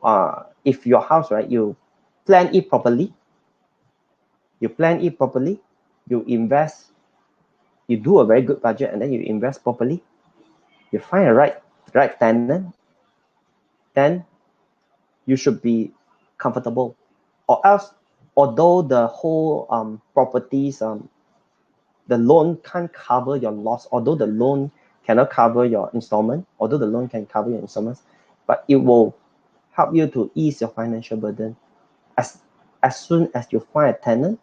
if your house, right, you plan it properly, you invest, you do a very good budget, and then you invest properly, you find a right tenant, then you should be comfortable. Or else, although the whole properties the loan can't cover your loss, although the loan cannot cover your installment, although the loan can cover your installments, but it will help you to ease your financial burden. As soon as you find a tenant,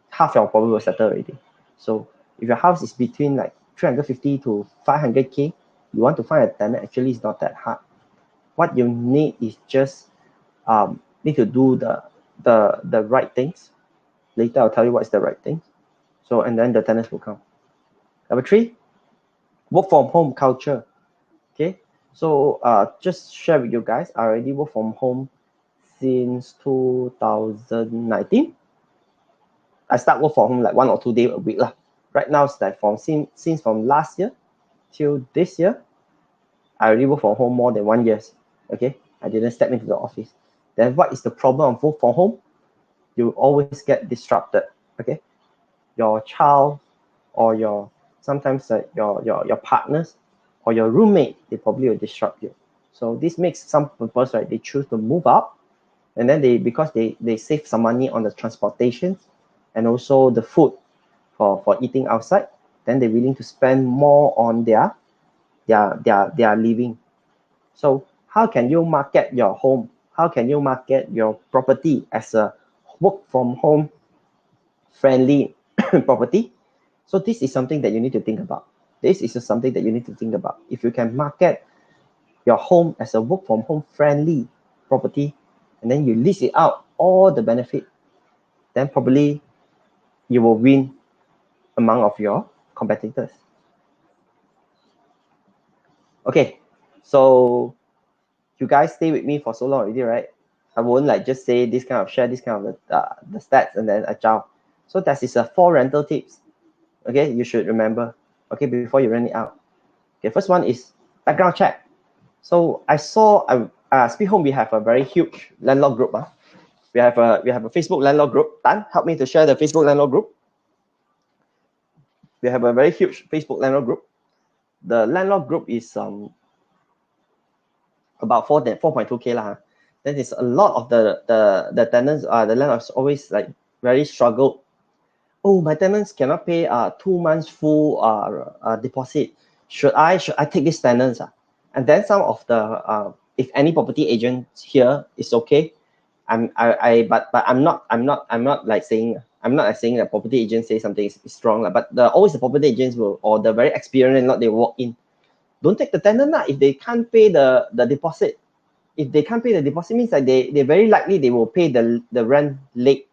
half your problem will settle already. So if your house is between like 350 to 500K, you want to find a tenant, actually it's not that hard. What you need is just need to do the right things. Later I'll tell you what's the right thing. So, and then the tenants will come. Number 3, work from home culture. Okay, so just share with you guys, I already work from home since 2019. I start work from home like 1 or 2 days a week lah. Right now it's like since from last year till this year, I already work from home more than 1 year. Okay, I didn't step into the office. Then what is the problem of work from home? You always get disrupted. Okay, your child or sometimes your partners or your roommate, they probably will disrupt you. So this makes some people, right, they choose to move out, and then because they save some money on the transportation and also the food for eating outside, then they're willing to spend more on their living. So how can you market your home? How can you market your property as a work from home friendly property? So this is something that you need to think about. If you can market your home as a work from home friendly property, and then you list it out, all the benefit, then probably you will win among of your competitors. Okay, so you guys stay with me for so long already, right? I won't like just say this kind of, share this kind of the stats and then agile. So that is 4 rental tips. Okay, you should remember. Okay, before you rent it out. Okay, first one is background check. So I saw SPEEDHOME, we have a very huge landlord group. We have a Facebook landlord group. Dan, help me to share the Facebook landlord group. We have a very huge Facebook landlord group. The landlord group is about 4.2K lah. That is a lot of the tenants, the landlords always like very struggled. Oh, my tenants cannot pay 2 months full deposit. Should I take these tenants? And then some of the if any property agent here is okay, but I'm not like saying that property agents say something is wrong, but always the property agents will, or the very experienced landlord, they walk in. Don't take the tenant if they can't pay the deposit. If they can't pay the deposit, means like they very likely they will pay the rent late.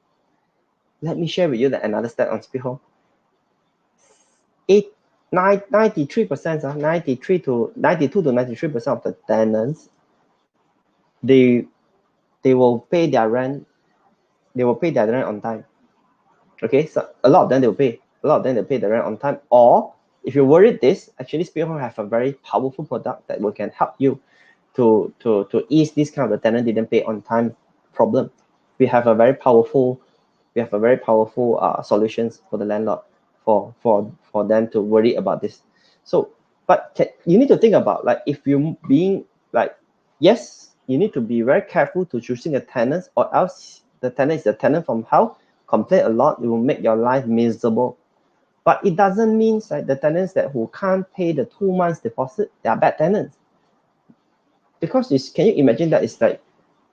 Let me share with you another stat on SPEEDHOME. 93%, 92 to 93% of the tenants, they will pay their rent. They will pay their rent on time. Okay, so a lot of them they will pay. A lot of them they pay the rent on time. Or if you're worried this, actually SPEEDHOME have a very powerful product that can help you to ease this kind of the tenant didn't pay on time problem. We have a very powerful solutions for the landlord for them to worry about this. So, but you need to think about, like, if you being like, yes, you need to be very careful to choosing a tenant, or else the tenant is a tenant from hell, complain a lot, it will make your life miserable. But it doesn't mean that the tenants who can't pay the 2 months deposit, they are bad tenants. Because can you imagine that it's like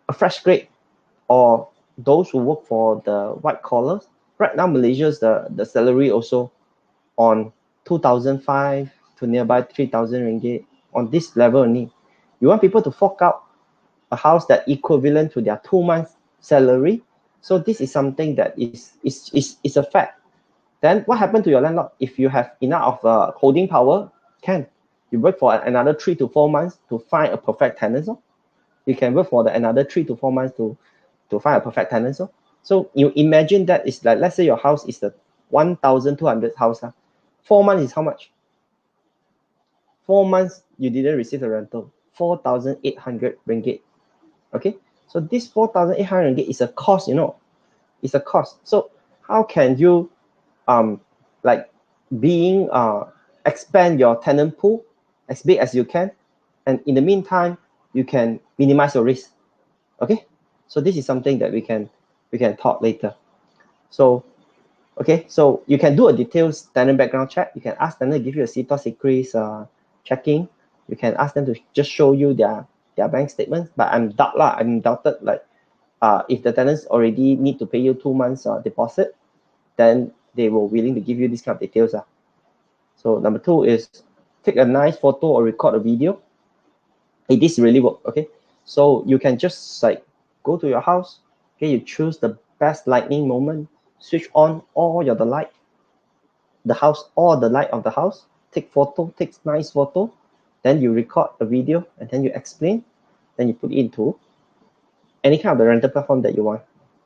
a fresh grade, or those who work for the white collars? Right now, Malaysia's the salary also on 2,500 to nearby 3,000 ringgit on this level only. You want people to fork out a house that equivalent to their 2 months salary. So this is something that is a fact. Then what happened to your landlord? If you have enough of holding power, you work for another 3 to 4 months to find a perfect tenant. You can work for another 3 to 4 months to find a perfect tenant. So you imagine that it's like, let's say your house is the 1,200 house. 4 months is how much? 4 months you didn't receive the rental, 4,800 ringgit. Okay, so this 4,800 ringgit is a cost, it's a cost. So how can you expand your tenant pool as big as you can, and in the meantime you can minimize your risk? Okay, so this is something that we can talk later. So okay, so you can do a detailed tenant background check. You can ask tenant to give you a CTOS secrets checking. You can ask them to just show you their bank statements. But I'm doubted like if the tenants already need to pay you 2 months deposit, then they were willing to give you this kind of details. So number 2 is take a nice photo or record a video. This really work. Okay, so you can just like go to your house. Okay, you choose the best lighting moment, switch on all the light of the house, take nice photo, then you record a video, and then you explain, then you put it into any kind of the rental platform that you want.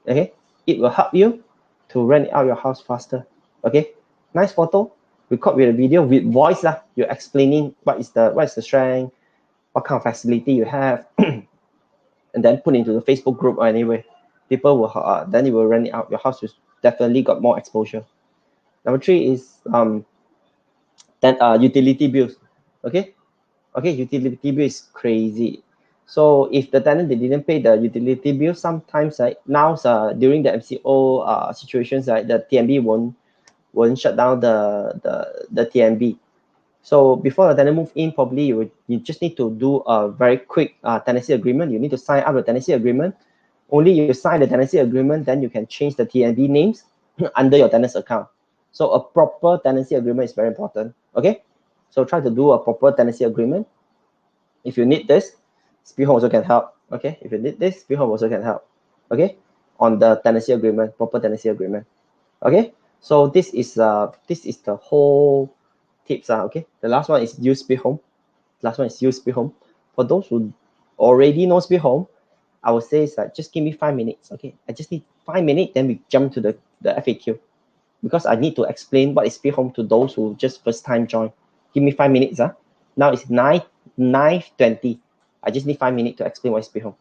Okay, it will help you to rent out your house faster. Okay, nice photo, record with a video with voice you're explaining what is the strength, what kind of facility you have, and then put into the Facebook group or anyway. People will then you will rent it out. Your house will definitely got more exposure. Number 3 is utility bills. Okay, utility bill is crazy. So if the tenant they didn't pay the utility bill, sometimes now during the MCO situations, the TNB won't shut down the TNB. So before the tenant move in, probably you just need to do a very quick tenancy agreement. You need to sign up the tenancy agreement. Only you sign the tenancy agreement, then you can change the TNB names under your tenant's account. So a proper tenancy agreement is very important. Okay, so try to do a proper tenancy agreement. If you need this, SPEEDHOME also can help. Okay, if you need this, SPEEDHOME also can help. Okay, on the tenancy agreement, proper tenancy agreement. Okay, so this is the whole tips. Okay, the last one is use SPEEDHOME. For those who already know SPEEDHOME, I would say it's like, just give me 5 minutes. Okay, I just need 5 minutes, then we jump to the FAQ, because I need to explain what is SPEEDHOME to those who just first time join. Give me 5 minutes. Now it's 9:20. I just need 5 minutes to explain what is SPEEDHOME.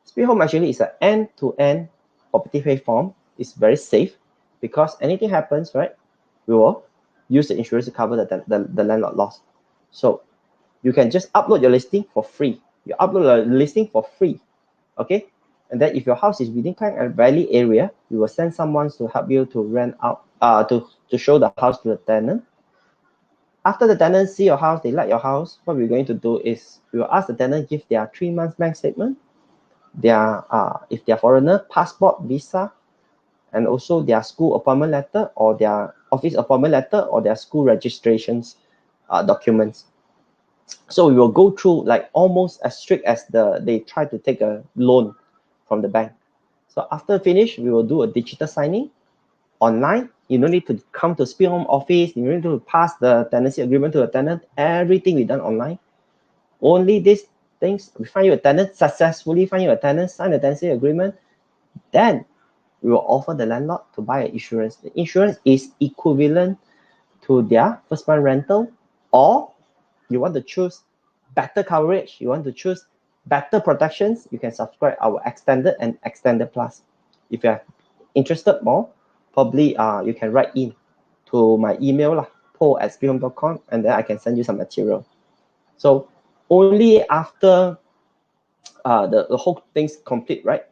SPEEDHOME actually is an end-to-end property platform. It's very safe, because anything happens, right, we will use the insurance to cover the landlord loss. So you can just upload your listing for free. You upload a listing for free, okay? And then if your house is within Klang and Valley area, we will send someone to help you to rent out, to show the house to the tenant. After the tenant see your house, they like your house, what we're going to do is we will ask the tenant give their 3 months bank statement, their if they're foreigner, passport, visa, and also their school appointment letter or their office appointment letter or their school registrations documents. So we will go through like almost as strict as they try to take a loan from the bank. So after finish, we will do a digital signing online. You don't need to come to SPEEDHOME office. You don't need to pass the tenancy agreement to the tenant. Everything we done online. Only these things, we find you a tenant, successfully find you a tenant, sign the tenancy agreement, then we will offer the landlord to buy an insurance. The insurance is equivalent to their first month rental, or you want to choose better coverage, you want to choose better protections, you can subscribe our extended and extended plus. If you are interested more, probably you can write in to my email paul@speedhome.com, and then I can send you some material. So only after the whole thing's complete, right?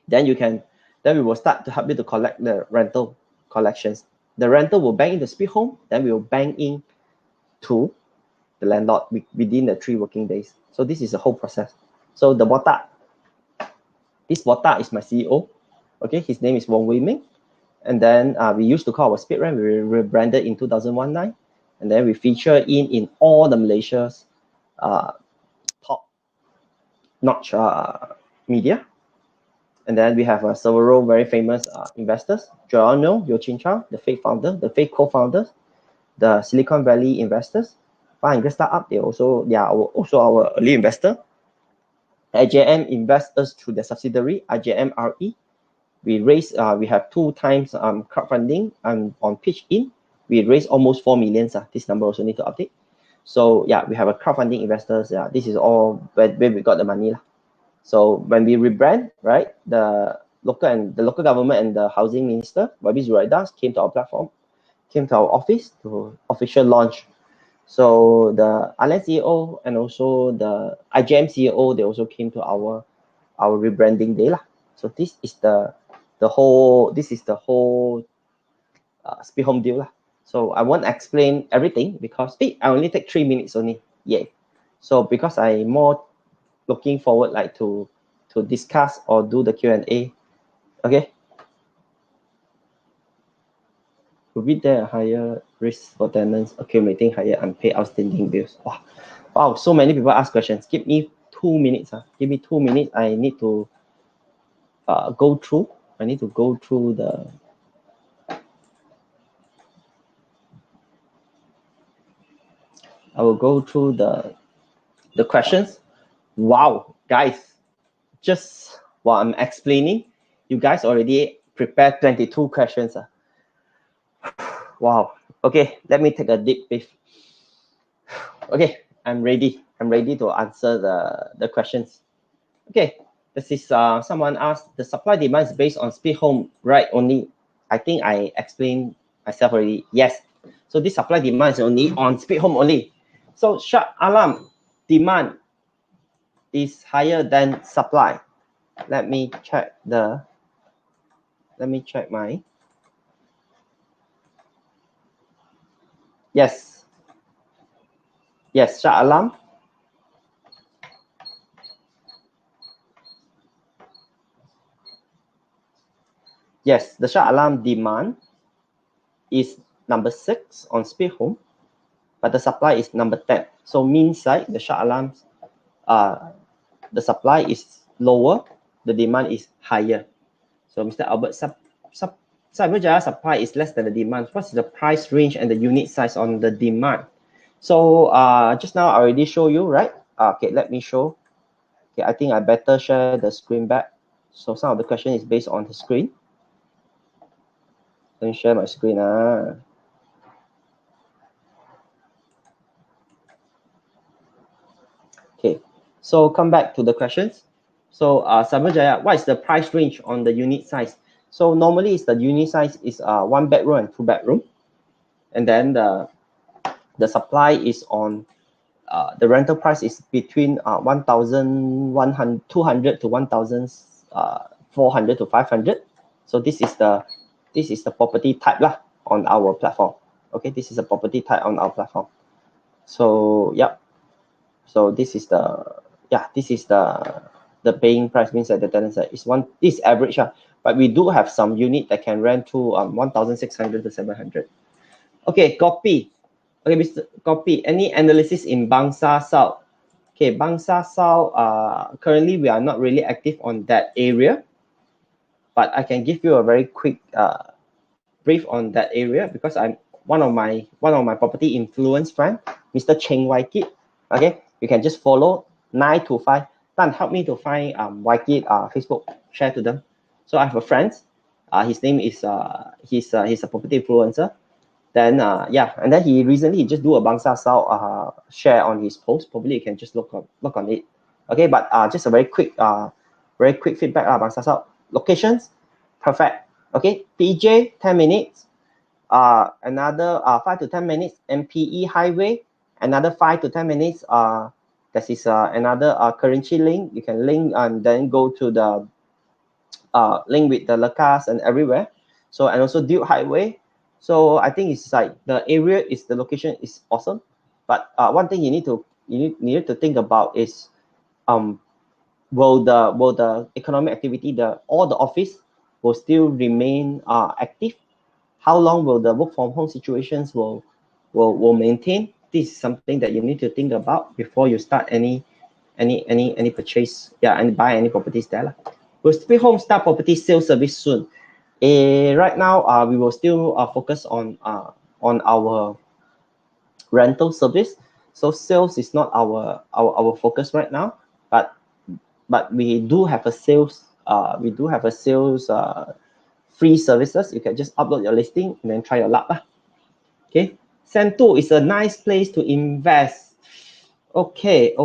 Then we will start to help you to collect the rental collections. The rental will bank into SPEEDHOME, then we will bank in to the landlord within the 3 working days. So this is the whole process. So the botak, this botak is my CEO. Okay, his name is Wong Wei Ming. And then we used to call our Speed Rent. We rebranded in 2019. And then we feature in all the Malaysia's top-notch media. And then we have several very famous investors: Joanno, Yo Chin Chang, the fake founder, the fake co-founders, the Silicon Valley investors, 500 startup. They are also our early investor. IJM invests us through the subsidiary IJM RE. We have 2 times crowdfunding, and on pitch in we raised almost 4 million. This number also need to update. So yeah, we have a crowdfunding investors. Yeah, this is all where we got the money. So when we rebrand, right, the local government and the housing minister, Wabi Zuraidas, came to our platform, came to our office to official launch. So the Island CEO and also the IGM CEO, they also came to our rebranding day. So this is the whole SPEEDHOME deal. So I won't explain everything because I only take 3 minutes only. Yeah. So because I'm more looking forward like to discuss or do the Q&A. Okay. Will be there a higher risk for tenants accumulating higher unpaid outstanding bills? Wow, so many people ask questions. Give me 2 minutes. Give me 2 minutes. I need to go through. I need to go through the. I will go through the questions. Wow, guys, just while I'm explaining, you guys already prepared 22 questions. Wow. Okay, let me take a deep breath. Okay, I'm ready. I'm ready to answer the questions. Okay, this is someone asked, the supply demand is based on SPEEDHOME, right? Only, I think I explained myself already. Yes. So this supply demand is only on SPEEDHOME only. So Shah Alam demand is higher than supply. Let me check my. Yes, Shah Alam. Yes, the Shah Alam demand is number 6 on SPEEDHOME, but the supply is number 10. So means like the Shah Alam's the supply is lower, the demand is higher. So Mr. Albert, Cyberjaya supply is less than the demand. What's the price range and the unit size on the demand? So just now I already show you, right? Okay, let me show. Okay, I think I better share the screen back. So some of the question is based on the screen. Let me share my screen. Okay, so come back to the questions. So Cyberjaya, what is the price range on the unit size? So normally it's the unit size is 1 bedroom and 2 bedroom. and then the supply is on the rental price is between 1,200 to 1,400 to 500. So this is the property type lah on our platform. Okay, this is a property type on our platform. So yeah, so this is the paying price, means that the tenant side is average, but we do have some unit that can rent to 1,600 to 700. Okay, copy. Okay, Mr. Copy. Any analysis in Bangsa South? Okay, Bangsa South. Currently we are not really active on that area, but I can give you a very quick brief on that area because I'm one of my property influence friend, Mr. Cheng Waikit. Okay, you can just follow 925. Dan, help me to find Waikit Facebook, share to them. So I have a friend. His name is he's a property influencer. Then yeah, and then he recently just do a Bangsa South share on his post. Probably you can just look on it. Okay, but just a very quick feedback. Bangsa South locations, perfect. Okay, PJ 10 minutes. Another 5 to 10 minutes. MPE highway, another 5 to 10 minutes. That is another Kerinci link. You can link and then go to the link with the Lekas and everywhere. So, and also Duke Highway. So I think it's like the area is, the location is awesome. But one thing you need to think about is will the economic activity, all the office will still remain active? How long will the work from home situations will maintain? This is something that you need to think about before you start any purchase, and buy any properties there. Will SPEEDHOME start property sales service soon? Right now, we will still focus on our rental service. So sales is not our focus right now, but we do have a sales free services. You can just upload your listing and then try your luck. Okay, Sentu is a nice place to invest. Okay.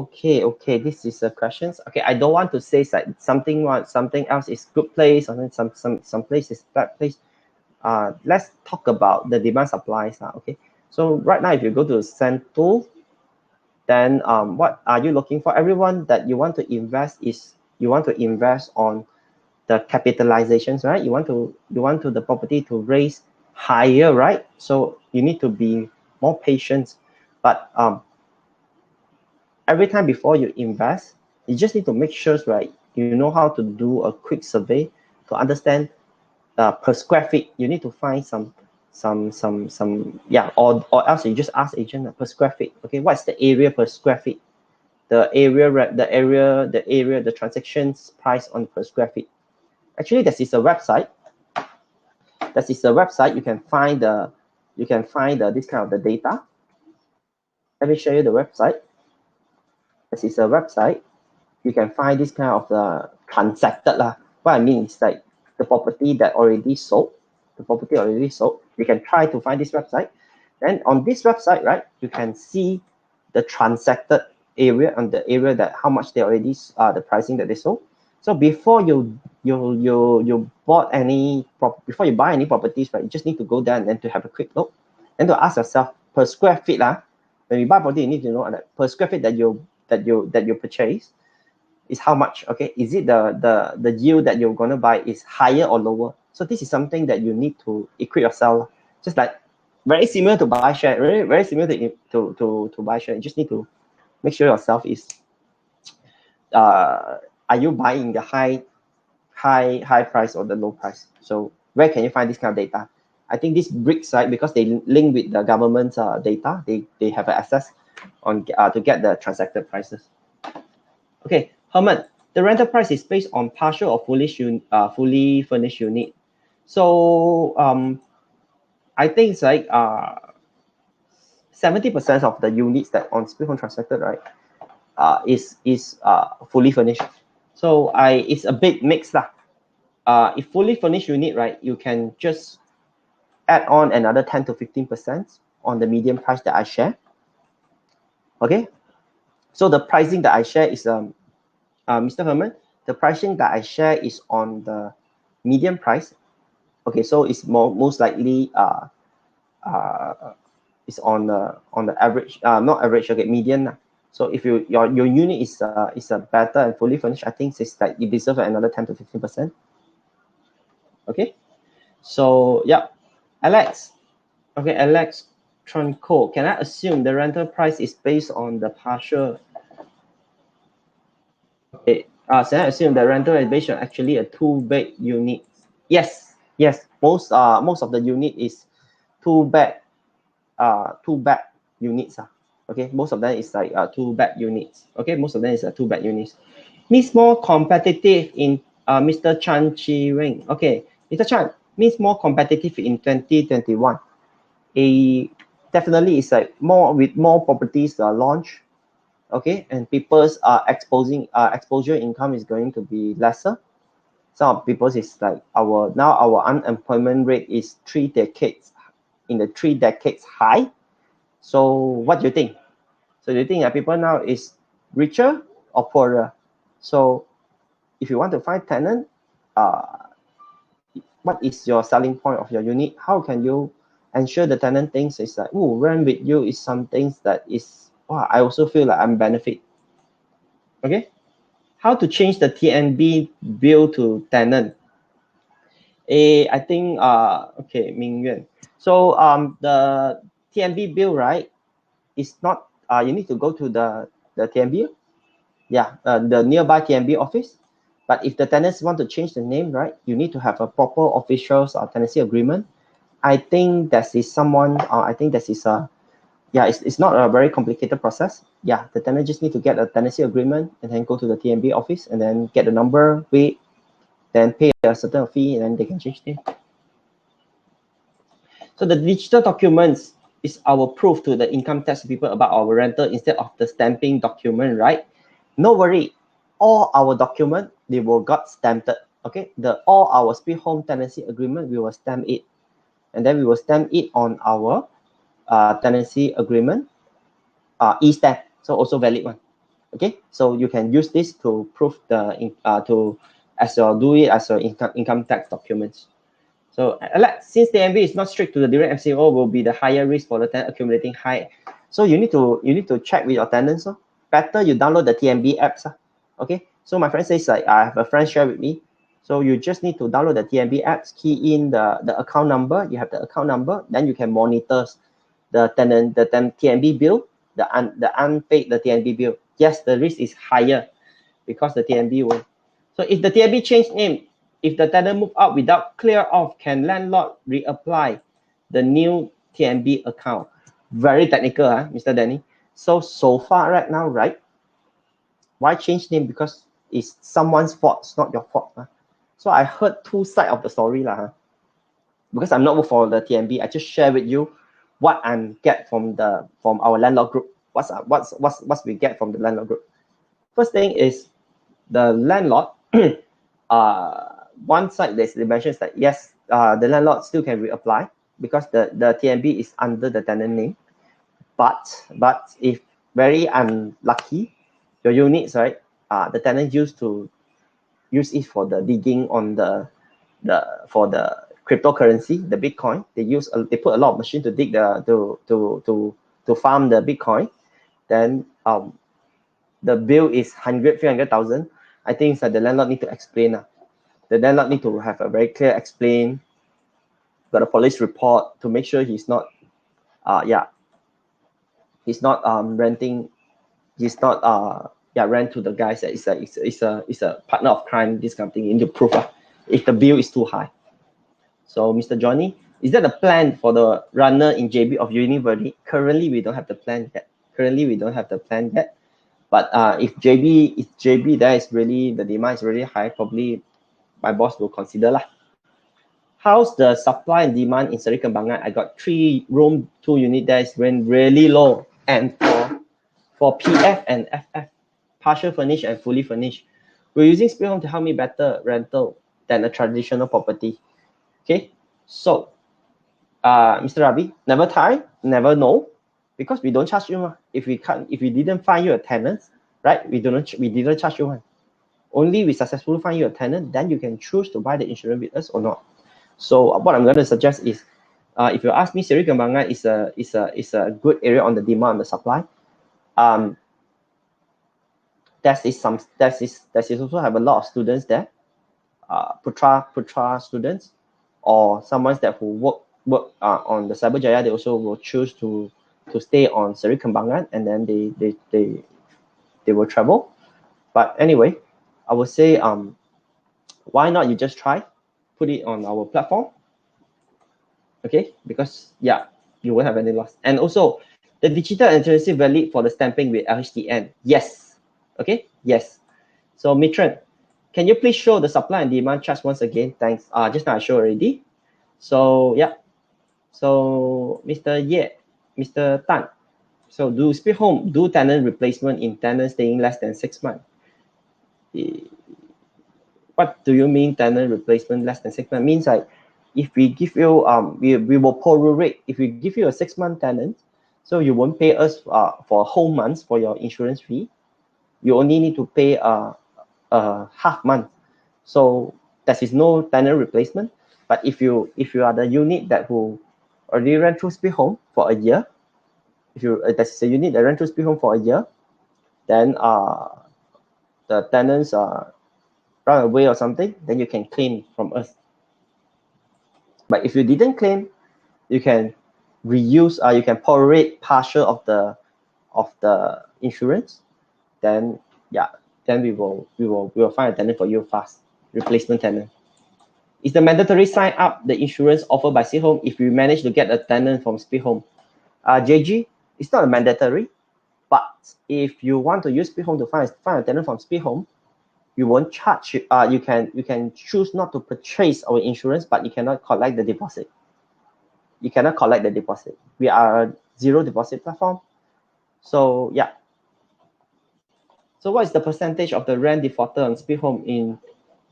This is a questions. Okay, I don't want to say something else is good place, and then some place is bad place. Let's talk about the demand supplies now. Okay, so right now if you go to Sentu, then what are you looking for? Everyone that you want to invest on the capitalizations, right? You want the property to raise higher, right? So you need to be more patient, but every time before you invest, you just need to make sure, right, you know how to do a quick survey to understand per square feet. You need to find some or else you just ask agent per square feet. Okay, what's the area per square feet? The transactions price on per square feet. Actually, this is a website. You can find this kind of the data. Let me show you the website. This is a website. You can find this kind of the transacted lah. What I mean is like the property that already sold. You can try to find this website. Then on this website, right, you can see the transacted area and the area that how much they already the pricing that they sold. So before you buy any properties, right, you just need to go there and then to have a quick look and to ask yourself per square feet lah. When you buy property, you need to know that per square feet that you purchase is how much. Okay, is it the yield that you're gonna buy is higher or lower? So this is something that you need to equip yourself. Just like very similar to buy share, very similar to buy share. You just need to make sure yourself is are you buying the high price or the low price? So where can you find this kind of data? I think this brick site, because they link with the government's data, they have access on to get the transacted prices. Okay, Herman, the rental price is based on partial or fully furnished unit. So I think it's like 70% of the units that on SPEEDHOME transacted, right, is fully furnished. So it's a bit mixed lah. If fully furnished unit, right, you can just add on another 10 to 15% on the median price that I share. Okay, so the pricing that I share is Mr. Herman, the pricing that I share is on the median price. Okay, so it's most likely is on the average, not average, okay, median. So if your unit is a better and fully furnished, I think it's like you deserve another 10 to 15%. Okay, so yeah, Alex. Okay, Alex Tronco, can I assume the rental price is based on the partial? Okay, can I assume the rental is based on actually a 2-bed unit? Yes, yes. Most of the unit is 2-bed units. Okay, most of them is like 2-bed units. Okay, most of them is 2-bed units. Means more competitive in Mr. Chan Chi Wing. Okay, Mr. Chan, means more competitive in 2021. Definitely it's like more properties launch. Okay, and people's exposure income is going to be lesser. Some people's is like our unemployment rate is 3 decades high. So what do you think? So do you think that people now is richer or poorer? So if you want to find tenant, what is your selling point of your unit? How can you ensure the tenant thinks it's like, oh, rent with you is something that is, wow, I also feel like I'm benefit. Okay, how to change the TNB bill to tenant? I think okay, Ming Yuan. So the TNB bill, right, is not you need to go to the TNB, yeah, the nearby TNB office. But if the tenants want to change the name, right, you need to have a proper official tenancy agreement. I think that is someone. I think that is a, yeah, it's not a very complicated process. Yeah, the tenant just need to get a tenancy agreement and then go to the TNB office and then get the number, wait, then pay a certain fee, and then they can change name. So the digital documents is our proof to the income tax people about our rental instead of the stamping document, right? No worry, all our document they will got stamped. Okay, all our SPEEDHOME tenancy agreement we will stamp it, and then we will stamp it on our tenancy agreement e-stamp, so also valid one. Okay, so you can use this to prove the as your income tax documents. So since the MB is not strict to the direct MCO, will be the higher risk for the tenant accumulating high. So you need to check with your tenants. So better you download the TNB apps. Okay, so my friend says like I have a friend share with me. So you just need to download the TNB apps, key in the account number. You have the account number, then you can monitor the TNB bill, the unpaid the TNB bill. Yes, the risk is higher because the TNB will. So if the TNB change name, if the tenant move out without clear off, can landlord reapply the new TNB account? Very technical, Mr. Danny. So far right now, right? Why change name? Because it's someone's fault, it's not your fault. So I heard two sides of the story. Because I'm not for the TNB, I just share with you what I get from our landlord group. What we get from the landlord group. First thing is the landlord, one side they mentions that yes, the landlord still can reapply because the TNB is under the tenant name. But if very unlucky, your units, right, the tenant used to use it for the digging on for the cryptocurrency, the Bitcoin. They put a lot of machine to dig to farm the Bitcoin. Then the bill is 300,000. I think that the landlord need to explain. The landlord need to have a very clear explain. Got a police report to make sure he's not he's not renting. He's not rent to the guys that it's a partner of crime. This kind of thing you need to prove if the bill is too high. So Mr. Johnny, is that a plan for the runner in JB of University? Currently we don't have the plan yet. But if JB there is really the demand is really high, probably my boss will consider lah. How's the supply and demand in Seri Kembangan? I got 3-room, 2-unit there is rent really low, and for PF and FF, partial furnished and fully furnished, we're using SPEEDHOME to help me better rental than a traditional property. Okay, so Mr. Ravi, never tie, never know, because we don't charge you. If we didn't find you a tenant, right? We didn't charge you. Only we successfully find you a tenant, then you can choose to buy the insurance with us or not. So what I'm going to suggest is If you ask me, Seri Kembangan is a good area on the demand and the supply. That is also have a lot of students there, Putra students, or someone that who work on the Cyberjaya. They also will choose to stay on Seri Kembangan, and then they will travel. But anyway, I would say why not you just try, put it on our platform, okay? Because yeah, you won't have any loss. And also, the digital accuracy valid for the stamping with LHDN. Yes, okay, yes. So Mitran, can you please show the supply and demand charts once again? Thanks. Just now I showed already. So yeah. So Mr. Ye, Mr. Tan. So do SPEEDHOME do tenant replacement in tenants staying less than 6 months? What do you mean tenant replacement less than 6 months? Means like if we give you we will prorate. If we give you a 6-month tenant, so you won't pay us for a whole month for your insurance fee. You only need to pay a half month. So there is no tenant replacement. But if you are the unit that who already rent through SPEEDHOME for a year, if you that's a unit that rent through SPEEDHOME for a year, then the tenants run away or something, then you can claim from us. But if you didn't claim, you can reuse, you can prorate partial of the insurance. Then yeah, then we will find a tenant for you fast, replacement tenant. Is the mandatory sign up the insurance offered by SPEEDHOME if we manage to get a tenant from SPEEDHOME? JG, it's not a mandatory, but if you want to use SPEEDHOME to find a tenant from SPEEDHOME, you won't charge. You can choose not to purchase our insurance, but you cannot collect the deposit. You cannot collect the deposit. We are a zero deposit platform. So yeah. So what is the percentage of the rent defaulter on SPEEDHOME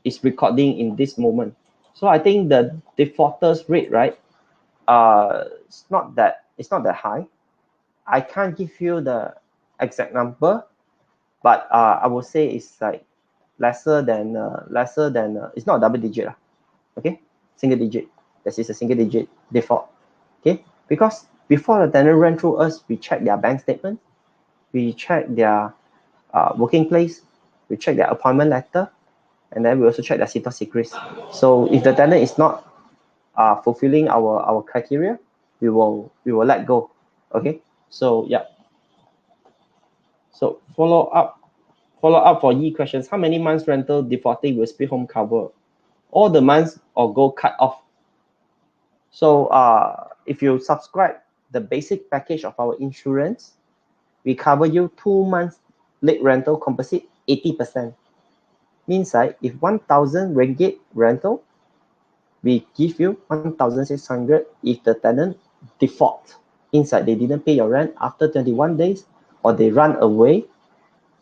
is recording in this moment? So I think the defaulters rate, right? It's not that high. I can't give you the exact number, but I would say it's like lesser than it's not double digit, okay, single digit. This is a single digit default, okay, because before the tenant rent through us, we check their bank statement, we check their working place, we check their appointment letter, and then we also check their Cito Secrets. So if the tenant is not fulfilling our criteria, we will let go, okay. So yeah. So follow up for Yi questions. How many months rental defaulting will SPEEDHOME cover? All the months or go cut off? So if you subscribe the basic package of our insurance, we cover you 2 months late rental composite 80%. Means like if 1,000 ringgit rental, we give you 1,600 if the tenant default inside, they didn't pay your rent after 21 days or they run away,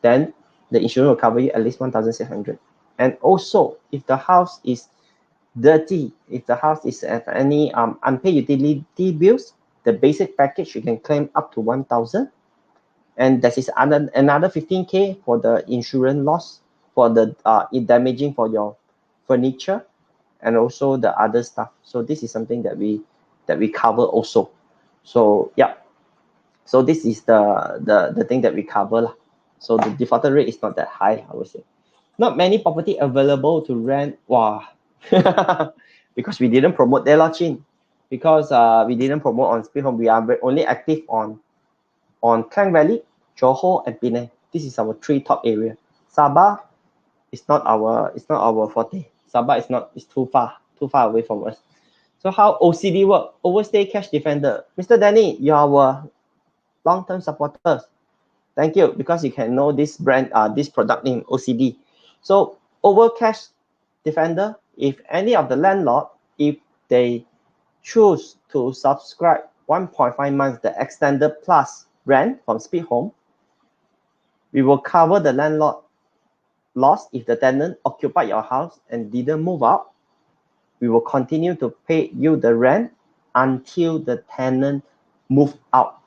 then the insurance will cover you at least 1,600. And also, if the house is dirty, if the house is at any unpaid utility bills, the basic package you can claim up to 1,000, and that is another 15K for the insurance loss for the damaging for your furniture and also the other stuff. So this is something that we cover also. So yeah, so this is the thing that we cover lah. So the default rate is not that high, I would say. Not many property available to rent. Wow. Because we didn't promote there, Chin. Because we didn't promote on SPEEDHOME. We are only active on Klang Valley, Johor, and Penang. This is our 3 top area. Sabah is not our forte. Sabah is too far away from us. So how OCD work? Overstay Cash Defender. Mr. Danny, you are our long-term supporters. Thank you, because you can know this brand, this product name, OCD. So over Cash Defender, if any of the landlord, if they choose to subscribe 1.5 months the extended plus rent from SPEEDHOME, we will cover the landlord loss if the tenant occupied your house and didn't move out. We will continue to pay you the rent until the tenant move out.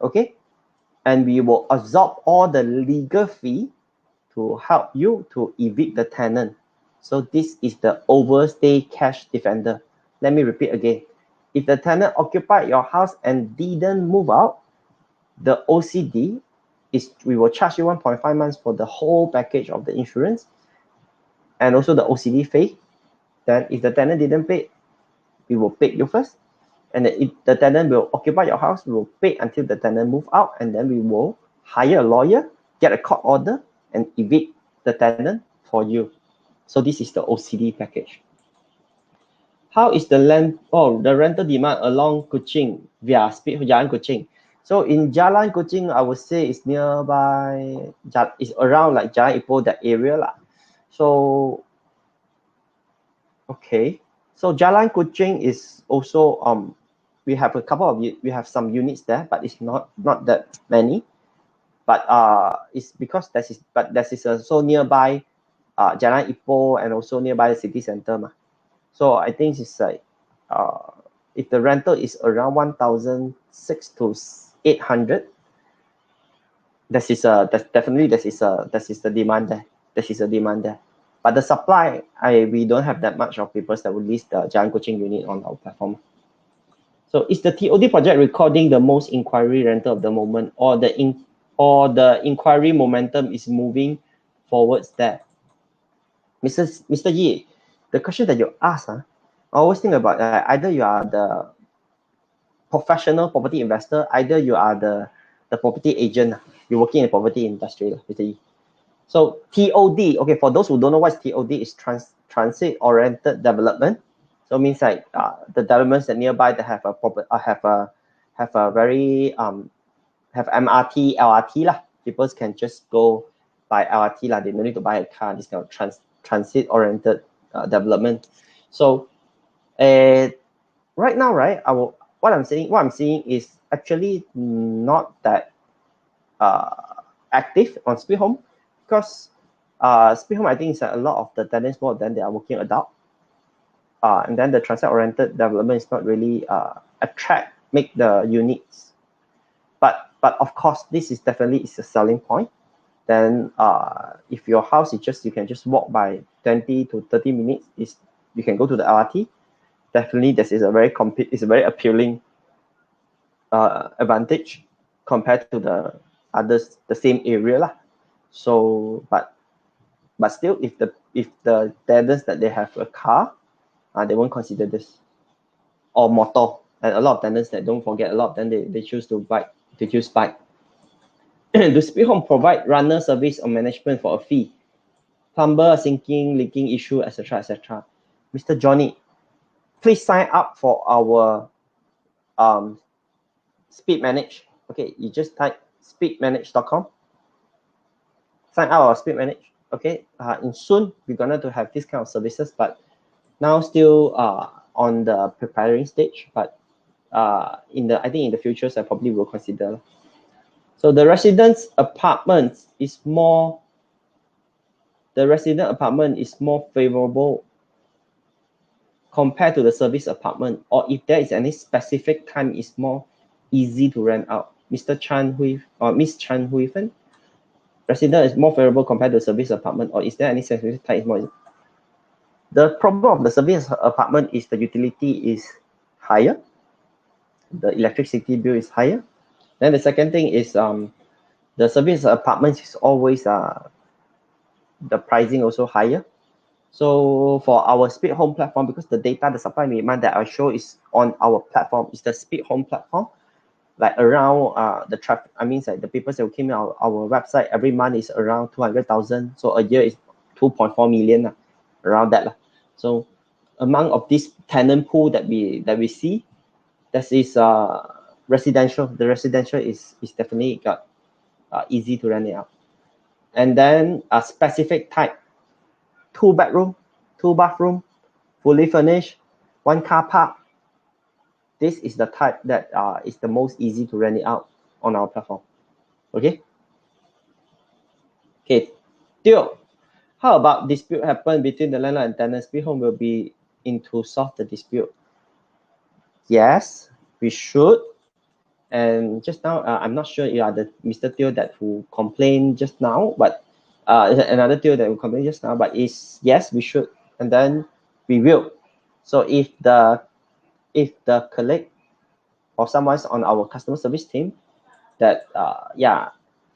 Okay? And we will absorb all the legal fee to help you to evict the tenant. So this is the Overstay Cash Defender. Let me repeat again. if the tenant occupied your house and didn't move out, the OCD is we will charge you 1.5 months for the whole package of the insurance and also the OCD fee. Then if the tenant didn't pay, we will pay you first. And if the tenant will occupy your house, we will pay until the tenant move out, and then we will hire a lawyer, get a court order, and evict the tenant for you. So this is the OCD package. How is the rental demand along Kuching via Jalan Kuching? So in Jalan Kuching, I would say it's nearby, it's around like Jalan Ipoh, that area lah. So, okay. So Jalan Kuching is also, we have some units there, but it's not that many. But it's because that is so nearby Jalan Ipoh and also nearby the city center ma. So I think it's like if the rental is around 1,600 to 800, that is the demand there. That is a demand there. But the supply, we don't have that much of people that would list the Jalan Kuching unit on our platform. So is the TOD project recording the most inquiry rental of the moment, or the inquiry momentum is moving forwards there? Mr. Yi, the question that you asked, I always think about either you are the professional property investor, either you are the property agent. You're working in the property industry, Mr. Yi. So TOD, okay, for those who don't know what TOD is, transit-oriented development. So it means like the developments that nearby that have a very have MRT, LRT lah. People can just go by LRT lah. They don't need to buy a car. This kind of transit-oriented development. So, right now, right, what I'm seeing is actually not that active on SPEEDHOME, because SPEEDHOME, I think, is a lot of the tenants, more than they are working adult, and then the transit-oriented development is not really make the units. But of course, this is definitely a selling point. Then if your house is you can just walk by 20 to 30 minutes, you can go to the LRT. Definitely, this is a very appealing advantage compared to the others, the same area lah. So, but still, if the tenants that they have a car, they won't consider this, or motor. And a lot of tenants that don't forget, a lot of them they choose to use bike. Do SPEEDHOME provide runner service or management for a fee? Plumber, sinking, leaking issue, etc., etc. Mr. Johnny, please sign up for our Speed Manage. Okay, you just type speedmanage.com. Sign up our Speed Manage. Okay, in soon we're gonna to have this kind of services, but now still on the preparing stage. But I think in the future, I probably will consider. So the resident apartment is more favorable compared to the service apartment, or if there is any specific time, it's more easy to rent out. Mr. Chan Hui or Miss Chan Hui Fen, resident is more favorable compared to service apartment, or is there any specific time is more easy? The problem of the service apartment is the utility is higher, the electricity bill is higher. Then the second thing is the service apartments is always the pricing also higher. So for our SPEEDHOME platform, because the data, the supply and demand that I show is on our platform, is the SPEEDHOME platform. Like around the traffic, I mean, like the people that came on our website every month is around 200,000. So a year is 2.4 million, around that. So among of this tenant pool that we see, that is residential. The residential is definitely got easy to rent it out. And then a specific type, 2 bedroom, 2 bathroom, fully furnished, 1 car park. This is the type that is the most easy to rent it out on our platform. Okay. Okay. Theo, how about dispute happen between the landlord and tenant? SPEEDHOME will be into solve the dispute. Yes, we should. And just now, I'm not sure you are the Mr. Theo that who complained just now, but another Theo that will complain just now. But yes, we should, and then we will. So if the if the colleague or someone's on our customer service team that yeah,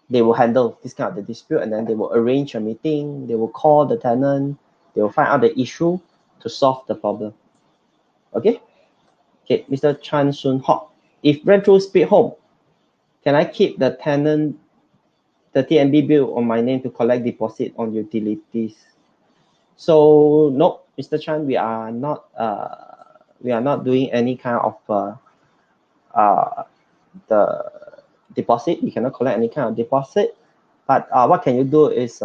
they will handle this kind of the dispute, and then they will arrange a meeting, they will call the tenant, they will find out the issue to solve the problem. Okay, Mr. Chan Sun Hock, if rent through SPEEDHOME, can I keep the tenant 30 MB bill on my name to collect deposit on utilities? So no, Mr. Chan, we are not doing any kind of the deposit. We cannot collect any kind of deposit. But what can you do is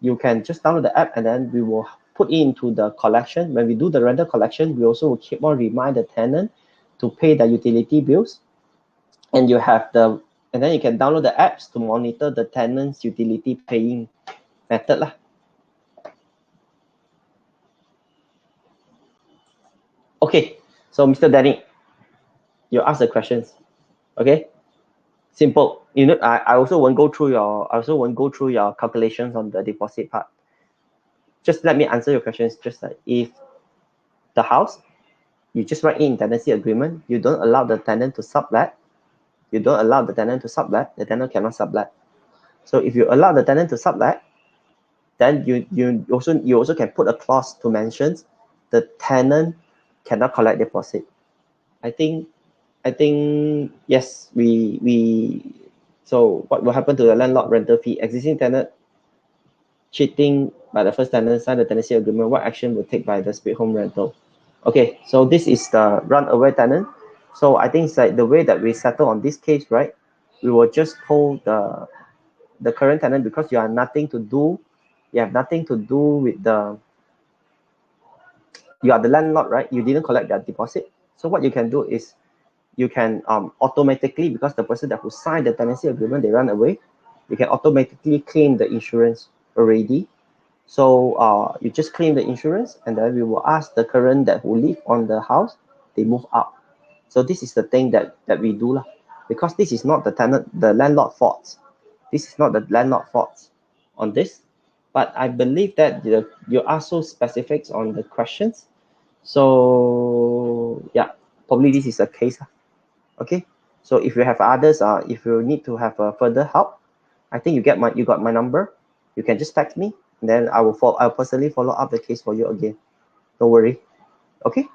you can just download the app, and then we will put it into the collection. When we do the rental collection, we also will keep on remind the tenant to pay the utility bills, and you have the, and then you can download the apps to monitor the tenant's utility paying method lah. Okay, so Mr. Danny, you ask the questions. Okay, simple. You know, I also won't go through your calculations on the deposit part. Just let me answer your questions. Just like if the house, you just write in tenancy agreement, you don't allow the tenant to sublet. You don't allow the tenant to sublet, the tenant cannot sublet. So if you allow the tenant to sublet, then you also can put a clause to mention the tenant cannot collect deposit. I think yes, so what will happen to the landlord rental fee? Existing tenant cheating by the first tenant sign the tenancy agreement, what action will take by the SPEEDHOME rental? Okay, so this is the runaway tenant. So I think it's like the way that we settle on this case, right? We will just call the current tenant, because you have nothing to do with the, you are the landlord, right? You didn't collect that deposit. So what you can do is you can automatically, because the person that who signed the tenancy agreement, they run away, you can automatically claim the insurance already. So you just claim the insurance, and then we will ask the current that who live on the house, they move out. So this is the thing that we do lah, because this is not the landlord fault. This is not the landlord fault on this. But I believe that you are so specifics on the questions. So yeah, probably this is a case. Okay. So if you have others, if you need to have further help, I think you got my number. You can just text me, and then I'll personally follow up the case for you again. Don't worry. Okay.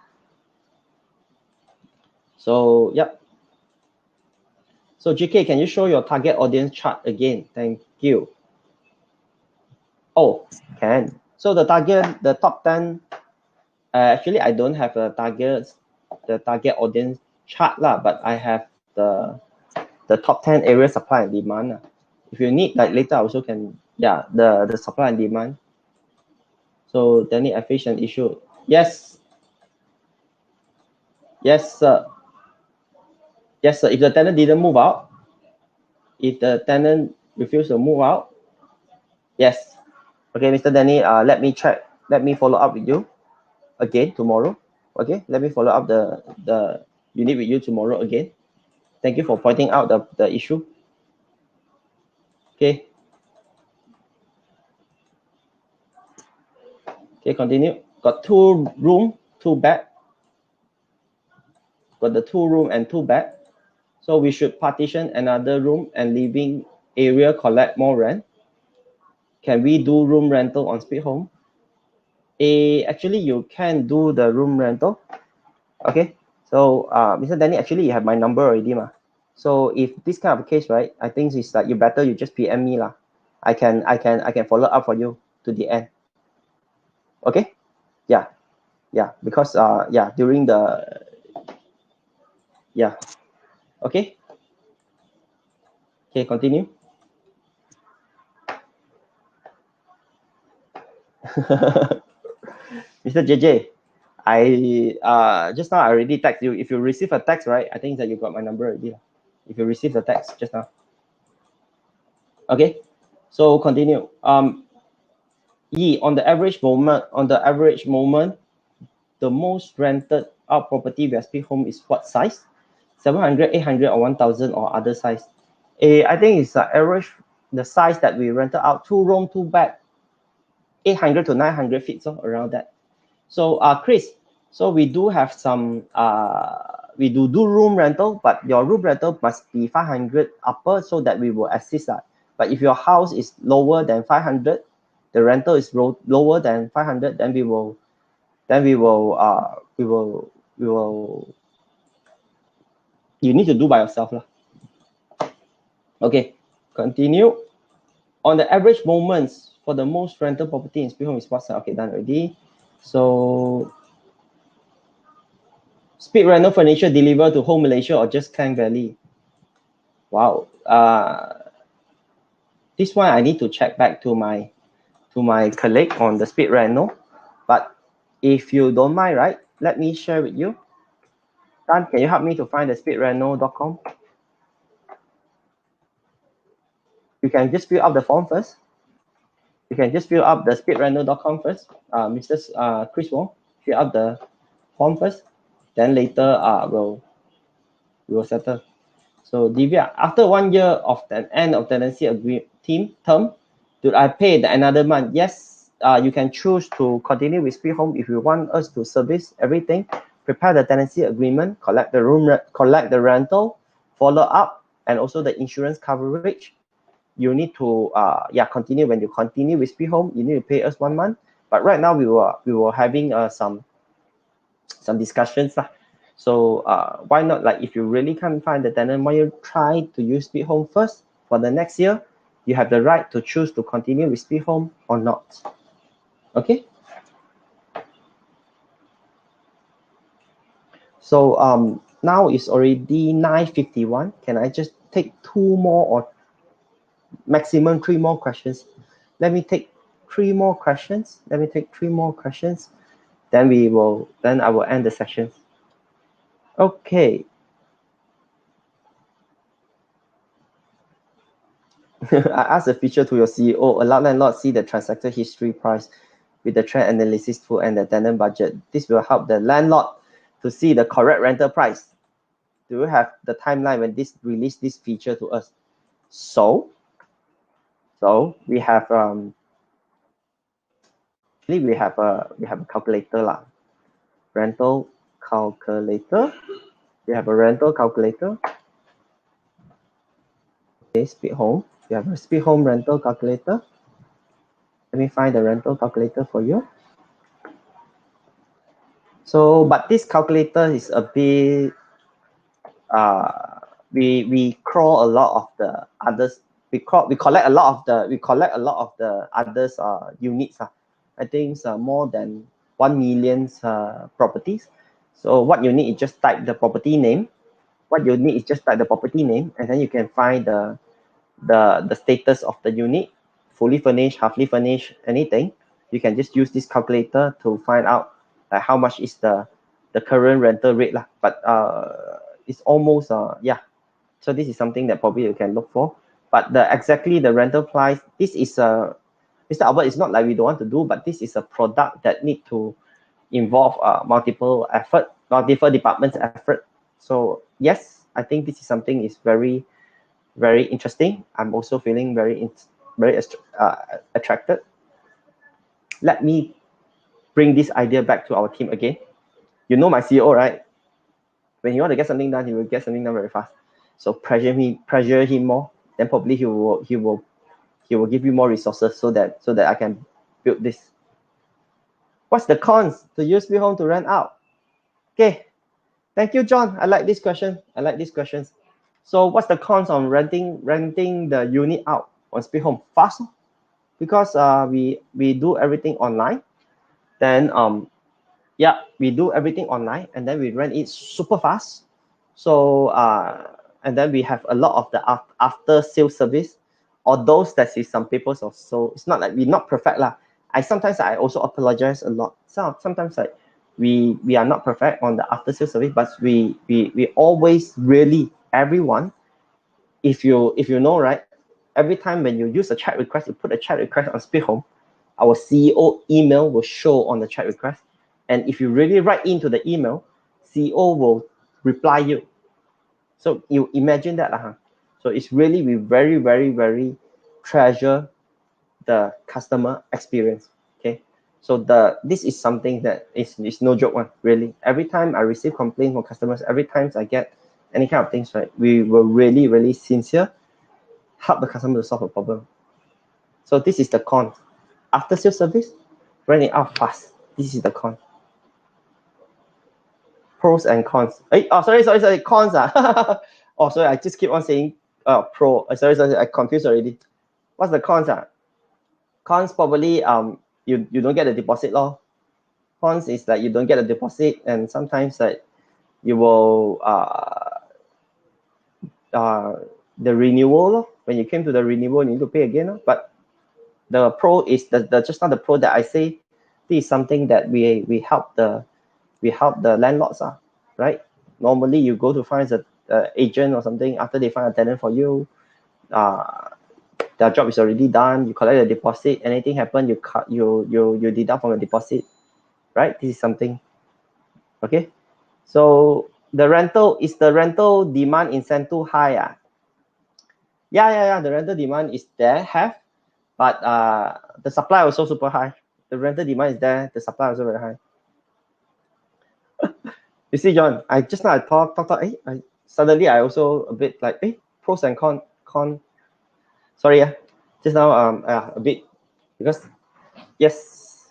So yep. So GK, can you show your target audience chart again? Thank you. Oh, can. So the top 10. Actually, I don't have the target audience chart lah, but I have the top 10 area supply and demand. If you need, like later, I also can. Yeah, the supply and demand. So Danny, I face an issue. Yes. Yes, sir. Yes, sir. If the tenant didn't move out, if the tenant refused to move out, yes. Okay, Mr. Danny, let me check. Let me follow up with you again tomorrow. Okay, let me follow up the unit with you tomorrow again. Thank you for pointing out the issue. Okay. Okay, continue. Got 2 room, 2 bed. Got the 2 room and 2 bed. So we should partition another room and living area, collect more rent. Can we do room rental on SPEEDHOME? Actually, you can do the room rental. Okay. So Mr. Danny, actually you have my number already, ma. So if this kind of case, right, I think it's like you just PM me lah. I can follow up for you to the end. Okay. Yeah, because yeah, during the, yeah. Okay, continue. Mr. JJ, I just now I already text you. If you receive a text, right, I think that you got my number already. If you receive the text just now. Okay, so continue. On the average moment, the most rented out property via SPEEDHOME is what size? 700, 800, or 1000, or other size? I think it's average, the size that we rented out, 2 room, 2 bed, 800 to 900 feet, so around that. So Chris, So we do have some, we do room rental, but your room rental must be 500 upper so that we will assist that. But if your house is lower than 500, the rental is lower than 500, then we will, you need to do by yourself lah. Okay, continue. On the average moments for the most rental property in SPEEDHOME is what's okay, done already. So speed rental furniture delivered to whole Malaysia or just Klang Valley? Wow. This one I need to check back to my colleague on the speed rental. But if you don't mind, right, let me share with you. Dan, can you help me to find the speedrental.com? You can just fill up the form first. You can just fill up the speedrental.com first. Mr. Chris Wong, fill up the form first. Then later we will settle. So Divya, after 1 year of the end of tenancy term, do I pay another month? Yes, you can choose to continue with SPEEDHOME if you want us to service everything, prepare the tenancy agreement, collect the room, collect the rental, follow up, and also the insurance coverage. You need to continue. When you continue with SPEEDHOME, you need to pay us 1 month. But right now we were having some discussions lah. So why not, like, if you really can't find the tenant, why you try to use SPEEDHOME first for the next year? You have the right to choose to continue with SPEEDHOME or not. Okay. So now it's already 9:51. Can I just take 2 more or maximum 3 more questions? Let me take 3 more questions. Then I will end the session. Okay. I asked the feature to your CEO, allow landlord see the transaction history price with the trend analysis tool and the tenant budget. This will help the landlord to see the correct rental price. Do you have the timeline when this release this feature to us? So we have we have a calculator lah. Rental calculator. We have a rental calculator. Okay, SPEEDHOME. We have a SPEEDHOME rental calculator. Let me find the rental calculator for you. So, but this calculator is a bit, we crawl a lot of the others. We collect a lot of the others units. I think it's more than 1 million properties. So what you need is just type the property name. And then you can find the status of the unit, fully furnished, halfly furnished, anything. You can just use this calculator to find out how much is the current rental rate lah. But it's almost so this is something that probably you can look for. But exactly the rental price, this is Mr. Albert, it's not like we don't want to do, but this is a product that need to involve multiple departments effort. So yes, I think this is something is very, very interesting. I'm also feeling very attracted. Let me bring this idea back to our team again. You know my CEO, right? When you want to get something done, he will get something done very fast. So pressure him more, then probably he will give you more resources so that I can build this. What's the cons to use SPEEDHOME to rent out? Okay, thank you, John. I like this question. So what's the cons on renting the unit out on SPEEDHOME? Fast, because we do everything online. Then we do everything online, and then we rent it super fast. So and then we have a lot of the after sales service. Although that is some people so it's not like we're not perfect lah. Sometimes I also apologize a lot. Sometimes like we are not perfect on the after sales service, but we always really everyone. If you know, right, every time when you use a chat request, you put a chat request on SPEEDHOME, our CEO email will show on the chat request. And if you really write into the email, CEO will reply you. So you imagine that lah. So it's really, we very, very, very treasure the customer experience. Okay. So this is something that is no joke one, really. Every time I receive complaints from customers, every time I get any kind of things, right, we were really, really sincere, help the customer to solve a problem. So this is the con. After sales service, running out fast. This is the con. Pros and cons. Sorry, cons. Oh, sorry, I just keep on saying pro. Sorry, I confused already. What's the cons? Cons probably you don't get the deposit law. Cons is that you don't get a deposit, and sometimes that you will the renewal. When you came to the renewal, you need to pay again. But the pro is the just not the pro that I say. This is something that we help the landlords, right? Normally you go to find an agent or something after they find a tenant for you. Their job is already done. You collect the deposit. Anything happen, you deduct from the deposit, right? This is something. Okay, so the rental demand incentive high. Yeah. The rental demand is there, but the supply also super high. The rental demand is there. The supply also very high. You see, John, I just now I talk. Suddenly I also a bit like, pros and con. Sorry, just now a bit because yes.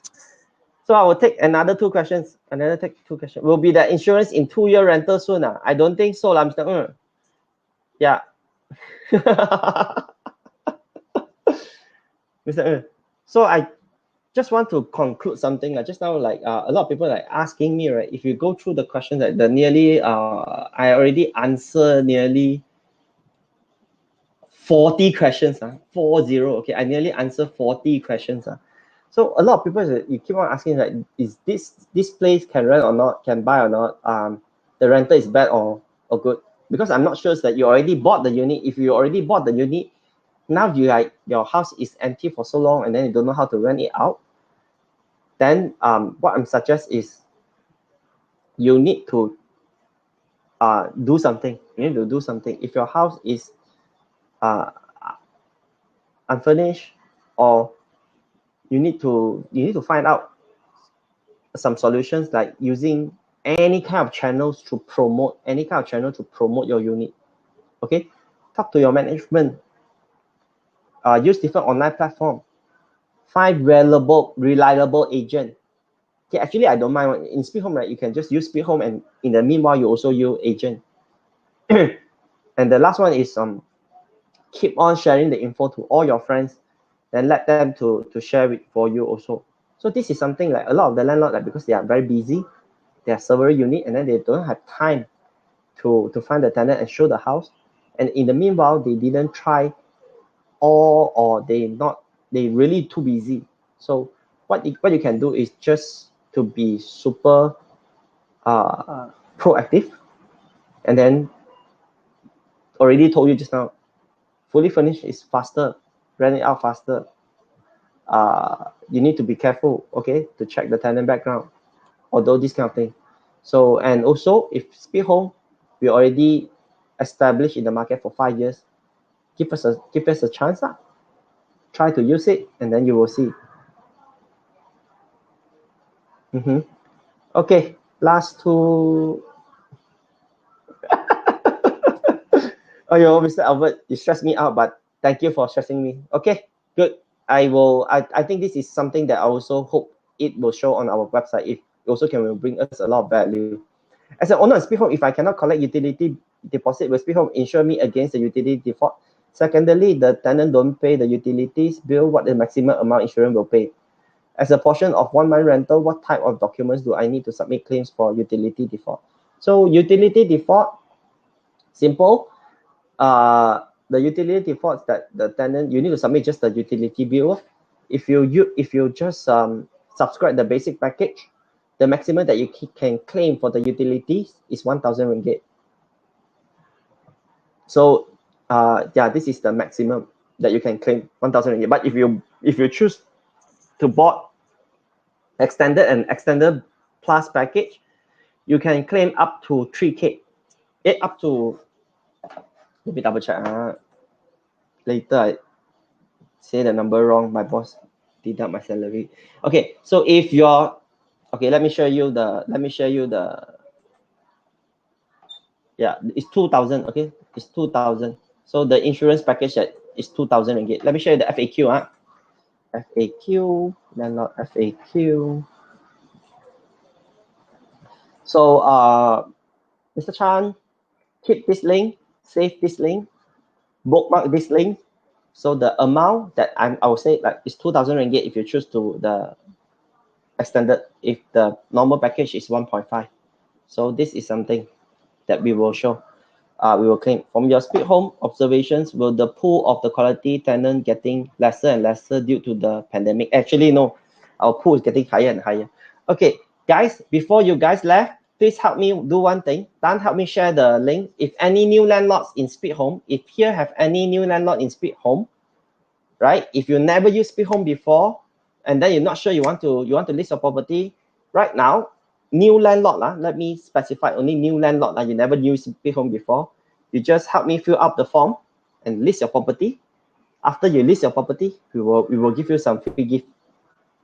So I will take another two questions. Will be the insurance in 2-year rental soon? I don't think so, Mr. Yeah. Mr. So I just want to conclude something. Just now, like a lot of people like asking me, right? If you go through the questions, that the nearly I already answer nearly 40 questions. 40. Okay, I nearly answer 40 questions. So a lot of people you keep on asking, like, is this place can rent or not, can buy or not? The rental is bad or good? Because I'm not sure that you already bought the unit. If you already bought the unit, now your house is empty for so long and then you don't know how to rent it out, then what I'm suggest is you need to do something. You need to do something. If your house is unfurnished, or you need to find out some solutions, like using any kind of channels to promote your unit. Okay, talk to your management. Use different online platform. Find reliable agent. Okay, actually I don't mind. In SPEEDHOME, right, you can just use SPEEDHOME, and in the meanwhile you also use agent. And the last one is keep on sharing the info to all your friends, then let them to share it for you also. So this is something like a lot of the landlord, like, because they are very busy, they have several units, and then they don't have time to find the tenant and show the house. And in the meanwhile, they didn't try, or they really too busy. So what you can do is just to be super proactive, and then already told you just now, fully furnished is faster, rent it out faster. You need to be careful, okay, to check the tenant background, although this kind of thing. So, and also if SPEEDHOME, we already established in the market for 5 years, give us a chance. Try to use it, and then you will see. Okay, last two. Oh, Mr. Albert, you stress me out, but thank you for stressing me. Okay, good. I think this is something that I also hope it will show on our website. It also can bring us a lot of value. As an owner of SPEEDHOME, if I cannot collect utility deposit, will SPEEDHOME insure me against the utility default? Secondly, the tenant don't pay the utilities bill, what the maximum amount insurance will pay? As a portion of 1 month rental, what type of documents do I need to submit claims for utility default? So utility default, simple. The utility defaults that the tenant, you need to submit just the utility bill. If you just subscribe the basic package, the maximum that you can claim for the utilities is 1,000 ringgit. So yeah, this is the maximum that you can claim, 1,000 ringgit. But if you choose to bought extended and extended plus package, you can claim up to 3K. Up to, let me double check. Later I say the number wrong, my boss. deduct my salary. Okay, so if you're okay, let me show you the yeah, it's 2,000. Okay, it's 2,000. So the insurance package that is 2,000 ringgit. Let me show you the FAQ. FAQ, landlord FAQ. So Mr. Chan, keep this link, save this link, bookmark this link. So the amount that I will say like is 2,000 ringgit if you choose to the extended, if the normal package is 1.5. So this is something that we will show. We will claim from your speed home observations. Will the pool of the quality tenant getting lesser and lesser due to the pandemic? Actually, no, our pool is getting higher and higher. Okay, guys, before you guys left, please help me do one thing. Dan, help me share the link. If any new landlords in speed home, if here have any new landlord in speed home, right? If you never use speed home before, and then you're not sure you want to list your property right now, new landlord, let me specify only new landlord, you never used speed home before, you just help me fill up the form and list your property. After you list your property, we will give you some free gift.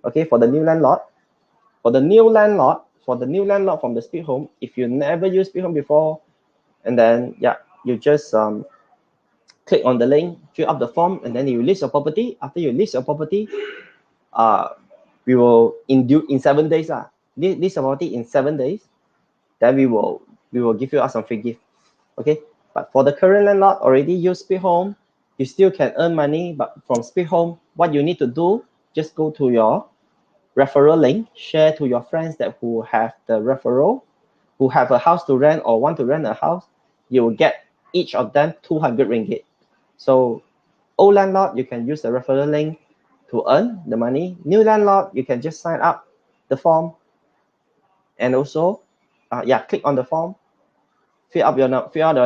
Okay, for the new landlord, from the speed home, if you never used speed home before, and then yeah, you just click on the link, fill up the form, and then you list your property. After you list your property, we will in 7 days list your property in 7 days. Then we will give you some free gift. Okay, but for the current landlord already use speed home, you still can earn money. But from speed home, what you need to do, just go to your referral link, share to your friends that who have the referral, who have a house to rent or want to rent a house. You will get each of them 200 ringgit. So old landlord, you can use the referral link to earn the money. New landlord, you can just sign up the form, and also click on the form, fill out your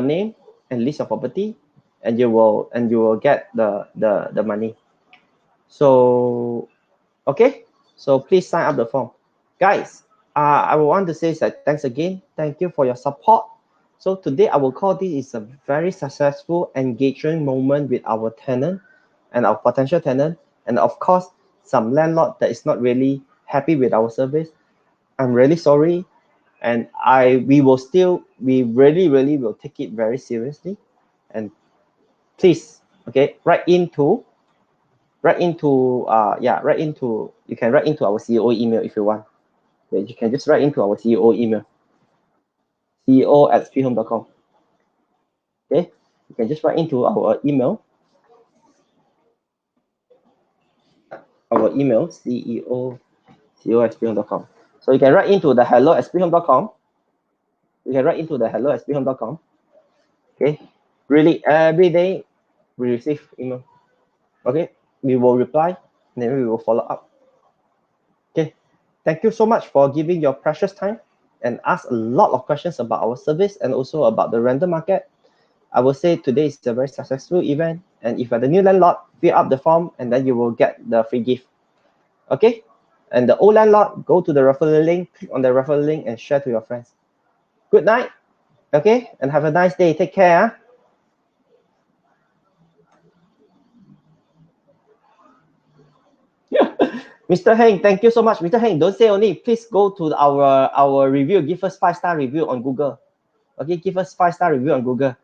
name and list your property, and you will get the money. So okay, so please sign up the form, guys. I want to say that thanks again, thank you for your support. So today I will call this is a very successful engagement moment with our tenant and our potential tenant, and of course some landlord that is not really happy with our service. I'm really sorry, and we really will take it very seriously. And please, okay, write into you can write into our CEO email if you want. You can just write into our CEO email, ceo@speedhome.com. Okay, you can just write into our email, ceo@speedhome.com. So you can write into the hello@speedhome.com. Okay, really every day we receive email. Okay, we will reply and then we will follow up. Okay, thank you so much for giving your precious time and ask a lot of questions about our service and also about the rental market. I will say today is a very successful event, and if you're the new landlord, fill up the form and then you will get the free gift. Okay, and the old landlord, go to the referral link, click on the referral link and share to your friends. Good night. Okay, and have a nice day. Take care. Mr. Heng, thank you so much. Mr. Heng, don't say only. Please go to our review. Give us 5-star review on Google. Okay, give us 5-star review on Google.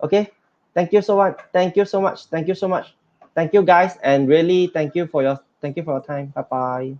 Okay, thank you so much. Thank you so much. Thank you so much. Thank you guys, and really thank you for your time. Bye bye.